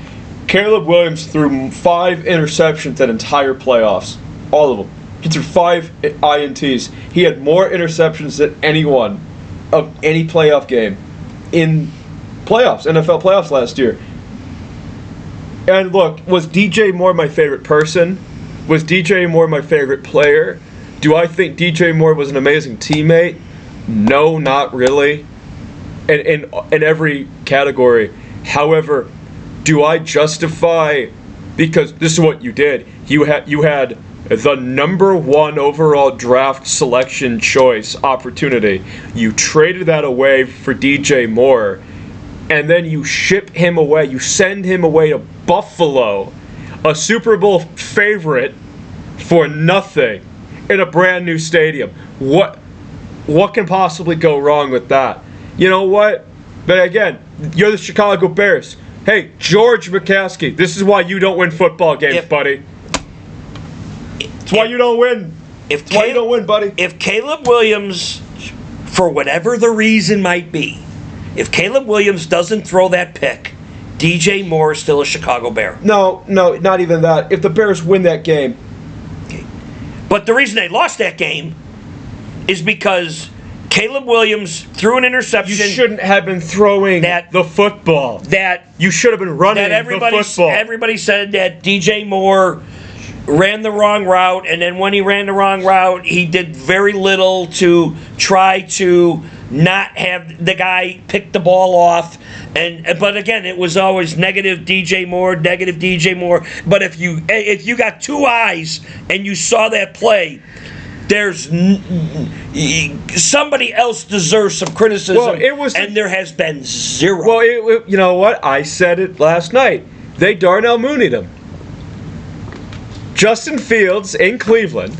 Caleb Williams threw 5 interceptions that entire playoffs. All of them. He threw 5 INTs. He had more interceptions than anyone of any playoff game in playoffs, NFL playoffs last year. And look, was DJ Moore my favorite person? Was DJ Moore my favorite player? Do I think DJ Moore was an amazing teammate? No, not really. in every category. However, do I justify, because this is what you did. You had the number 1 overall draft selection choice opportunity. You traded that away for DJ Moore, and then you ship him away. You send him away to Buffalo, a Super Bowl favorite, for nothing in a brand new stadium. What can possibly go wrong with that? You know what? But again, you're the Chicago Bears. Hey, George McCaskey, this is why you don't win football games, buddy. It's why you don't win. Why you don't win, buddy. If Caleb Williams, for whatever the reason might be, if Caleb Williams doesn't throw that pick, DJ Moore is still a Chicago Bear. No, not even that. If the Bears win that game. Okay. But the reason they lost that game is because Caleb Williams threw an interception. You shouldn't have been throwing the football. You should have been running the football. Everybody said that DJ Moore ran the wrong route, and then when he ran the wrong route, he did very little to try to not have the guy pick the ball off. But again, it was always negative DJ Moore. But if you got 2 eyes and you saw that play, there's somebody else deserves some criticism, and there has been zero. Well, you know what? I said it last night. They Darnell Mooney'd him. Justin Fields in Cleveland,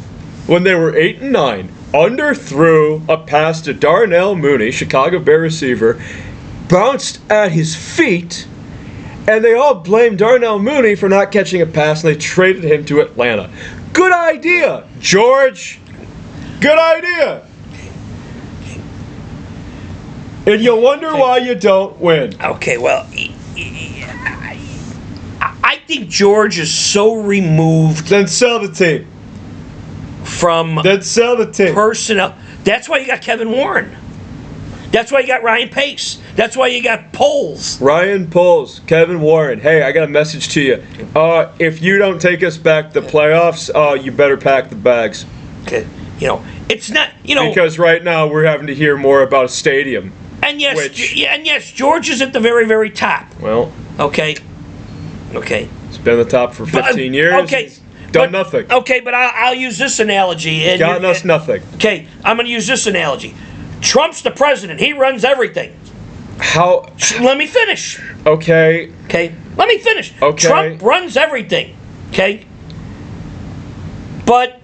when they were 8-9, underthrew a pass to Darnell Mooney, Chicago Bear receiver, bounced at his feet, and they all blamed Darnell Mooney for not catching a pass, and they traded him to Atlanta. Good idea, George. Good idea. And you'll wonder why you don't win. Okay, well, I think George is so removed. Then sell the team. From personnel. That's why you got Kevin Warren. That's why you got Ryan Pace. That's why you got Poles. Ryan Poles, Kevin Warren. Hey, I got a message to you. If you don't take us back to the playoffs, you better pack the bags. Okay. It's not, because right now we're having to hear more about a stadium. And yes, George is at the very, very top. Well. Okay. It's been the top for 15 years. Okay. Done nothing. Okay, but I'll use this analogy. Gotten us nothing. Okay, I'm going to use this analogy. Trump's the president. He runs everything. How? Let me finish. Okay. Let me finish. Okay. Trump runs everything. Okay. But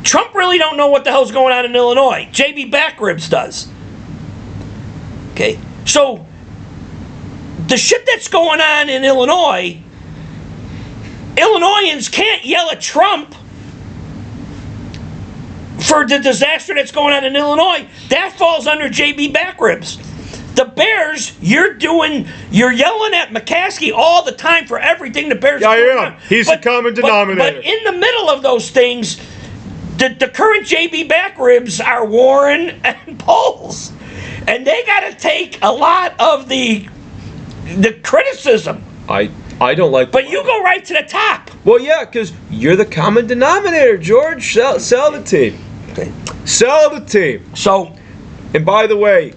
Trump really don't know what the hell's going on in Illinois. J.B. Backribs does. Okay. So the shit that's going on in Illinois, Illinoisans can't yell at Trump for the disaster that's going on in Illinois. That falls under J.B. Backribs. The Bears, you're yelling at McCaskey all the time for everything the Bears are doing. Yeah. He's the common denominator. But in the middle of those things, the current J.B. Backribs are Warren and Poles. And they got to take a lot of the criticism. I don't like. But you go right to the top. Well, yeah, because you're the common denominator, George. Sell the team. Okay. Sell the team. So. And by the way,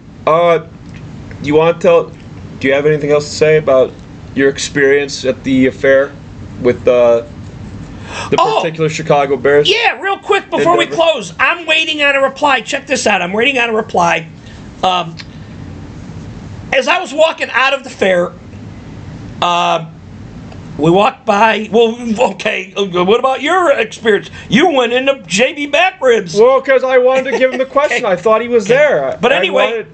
you want to tell? Do you have anything else to say about your experience at the affair with the particular Chicago Bears? Yeah, real quick before we close, I'm waiting on a reply. Check this out. I'm waiting on a reply. As I was walking out of the fair, we walked by. Well, okay. What about your experience? You went into J.B. Backribs. Well, because I wanted to give him the question. I thought he was there. But anyway,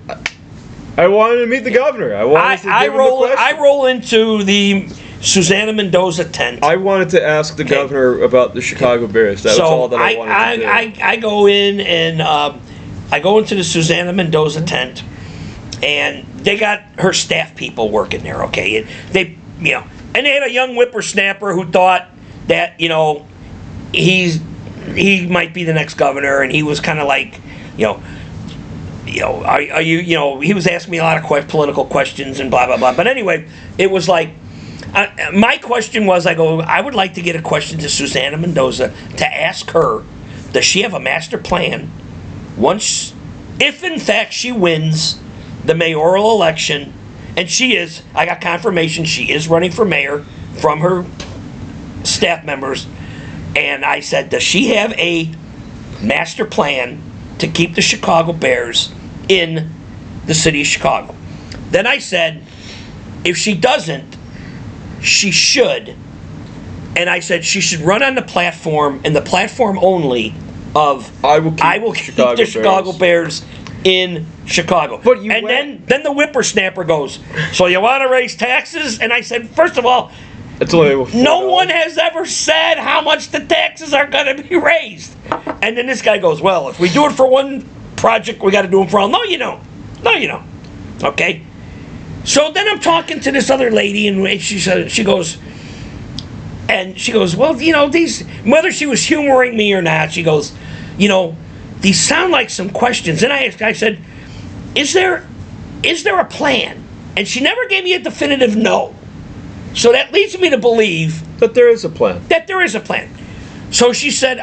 I wanted to meet the governor. I wanted to give him the question. I roll into the Susana Mendoza tent. I wanted to ask the governor about the Chicago Bears. That was all that I wanted to do. I go in and I go into the Susana Mendoza tent, and they got her staff people working there. Okay, and they had a young whippersnapper who thought that he might be the next governor, and he was kind of like, are you, he was asking me a lot of political questions and blah blah blah. But anyway, it was like, my question was, I would like to get a question to Susana Mendoza to ask her, does she have a master plan? Once, if in fact she wins the mayoral election, and I got confirmation she is running for mayor from her staff members, and I said, does she have a master plan to keep the Chicago Bears in the city of Chicago? Then I said, if she doesn't, she should. And I said she should run on the platform, and the platform only of I will keep the Chicago Bears in Chicago. But you then the whippersnapper goes, so you want to raise taxes? And I said, first of all, no one has ever said how much the taxes are going to be raised. And then this guy goes, well, if we do it for one project, we got to do them for all. No, you don't. No, you don't. Okay? So then I'm talking to this other lady, and she goes, well, these, whether she was humoring me or not, she goes, these sound like some questions. And I said, is there a plan? And she never gave me a definitive no. So that leads me to believe that there is a plan. So she said,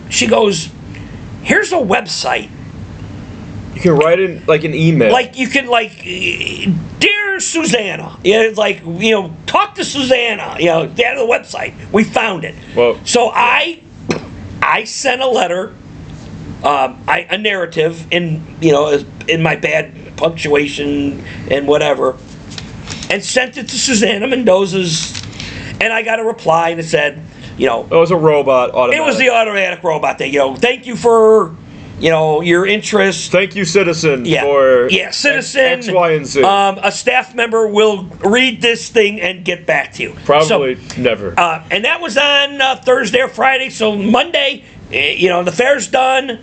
she goes, here's a website. You can write in like an email. Like you can dear Susanna, talk to Susanna, down the website. We found it. Well, so I sent a letter, a narrative in my bad punctuation and whatever, and sent it to Susanna Mendoza's, and I got a reply and it said, it was a robot automatic. It was the automatic robot thing. Thank you for your interest. Thank you, citizen, for citizen X, Y, and Z. A staff member will read this thing and get back to you. Probably never. And that was on Thursday or Friday. So Monday, the fair's done,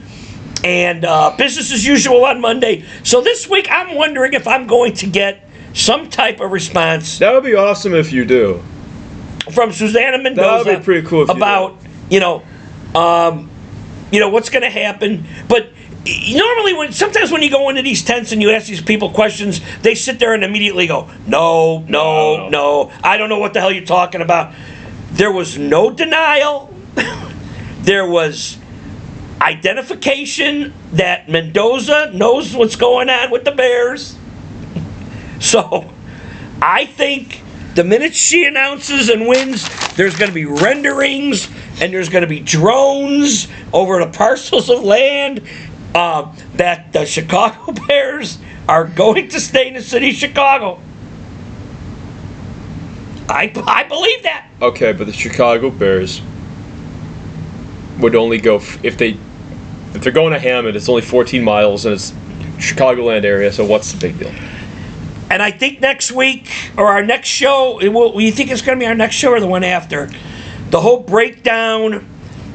and business as usual on Monday. So this week, I'm wondering if I'm going to get some type of response. That would be awesome if you do. From Susanna Mendoza. That would be pretty cool if about, what's going to happen. But normally, sometimes when you go into these tents and you ask these people questions, they sit there and immediately go, no, I don't know what the hell you're talking about. There was no denial. There was identification that Mendoza knows what's going on with the Bears. So I think the minute she announces and wins, there's going to be renderings and there's going to be drones over the parcels of land that the Chicago Bears are going to stay in the city of Chicago. I believe that. Okay, but the Chicago Bears would only go if they're going to Hammond. It's only 14 miles and it's Chicagoland area. So what's the big deal? And I think next week, or our next show, you think it's going to be our next show or the one after? The whole breakdown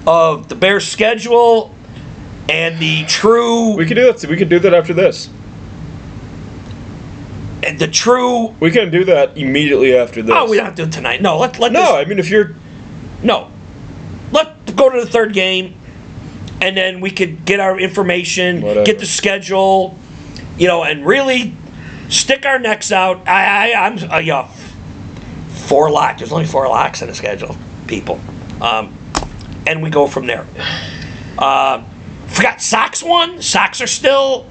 of the Bears' schedule and the true... We can do that. We can do that after this. And the true... We can do that immediately after this. Oh, we don't have to do it tonight. No, let No, this, I mean, if you're... No. Let's go to the third game, and then we could get our information, get the schedule, and really... stick our necks out. I'm 4 locks. There's only 4 locks in the schedule, people. And we go from there. Forgot Sox won. Sox are still...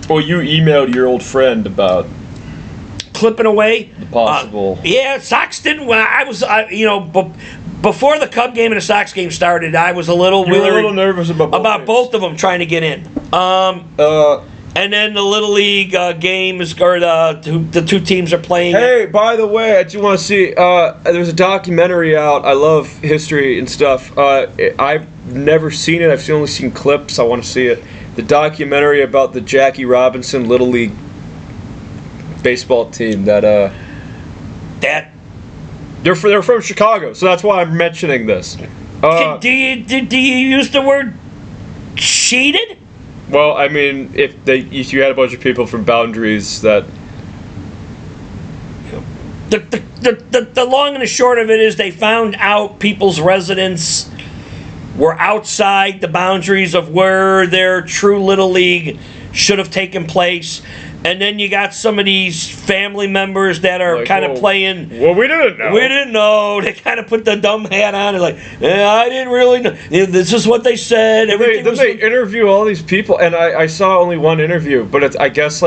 Well, you emailed your old friend about... clipping away. The possible... Sox didn't win. I was, before the Cub game and the Sox game started, I was a little worried. You were a little nervous about both of them trying to get in. And then the Little League games, or the two teams are playing. Hey, by the way, I just want to see, there's a documentary out. I love history and stuff. I've never seen it. I've only seen clips. I want to see it. The documentary about the Jackie Robinson Little League baseball team that they're from Chicago, so that's why I'm mentioning this. Do you use the word cheated? Well, I mean, if you had a bunch of people from Boundaries that... The long and the short of it is they found out people's residents were outside the boundaries of where their true Little League should have taken place. And then you got some of these family members that are kind of playing... Well, we didn't know. We didn't know. They kind of put the dumb hat on and I didn't really know. This is what they said. They interview all these people, and I saw only one interview, but I guess,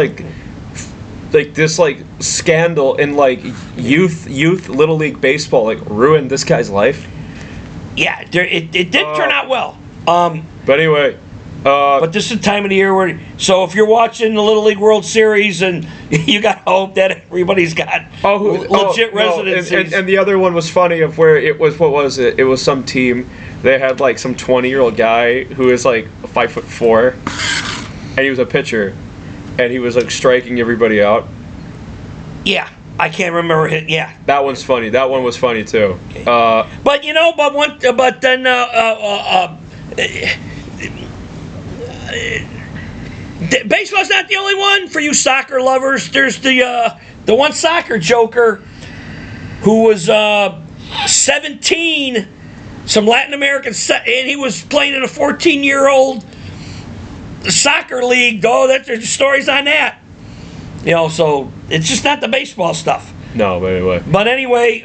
this like scandal in like youth little league baseball like ruined this guy's life. Yeah, it did turn out well. But anyway, but this is the time of the year where, so if you're watching the Little League World Series, and you got to hope that everybody's got legit residencies. And the other one was funny of where it was, what was it? It was some team. They had like some 20-year-old guy who is like 5'4", and he was a pitcher, and he was like striking everybody out. Yeah, I can't remember it. Yeah, That one's funny. That one was funny too. Okay. But then baseball's not the only one for you soccer lovers. There's the one soccer joker who was 17, some Latin American, and he was playing in a 14-year-old soccer league. Oh, there's stories on that. So it's just not the baseball stuff. No, but anyway.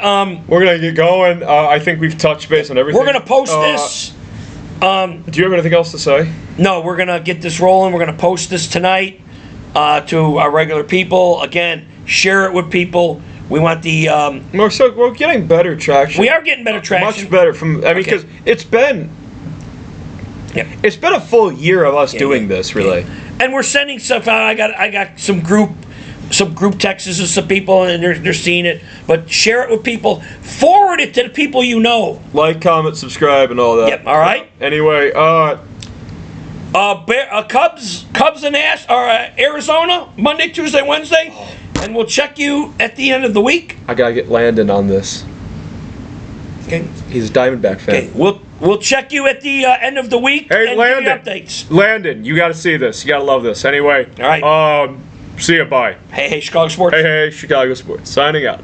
We're gonna get going. I think we've touched base on everything. We're gonna post this. Do you have anything else to say? No, we're gonna get this rolling. We're gonna post this tonight to our regular people. Again, share it with people. We want the. We're getting better traction. We are getting better traction. Much better because it's been. Yeah. It's been a full year of us doing this, really. Yeah. And we're sending stuff out. I got some group texts to some people, and they're seeing it. But share it with people. Forward it to the people you know. Like, comment, subscribe, and all that. Yep. All right. Anyway, Cubs and Arizona Monday, Tuesday, Wednesday, and we'll check you at the end of the week. I gotta get Landon on this. Okay. He's a Diamondback fan. Okay. We'll check you at the end of the week. Hey, and Landon. give you updates. Landon, you gotta see this. You gotta love this. Anyway. All right. See ya. Bye. Hey, Chicago Sports. Hey, Chicago Sports. Signing out.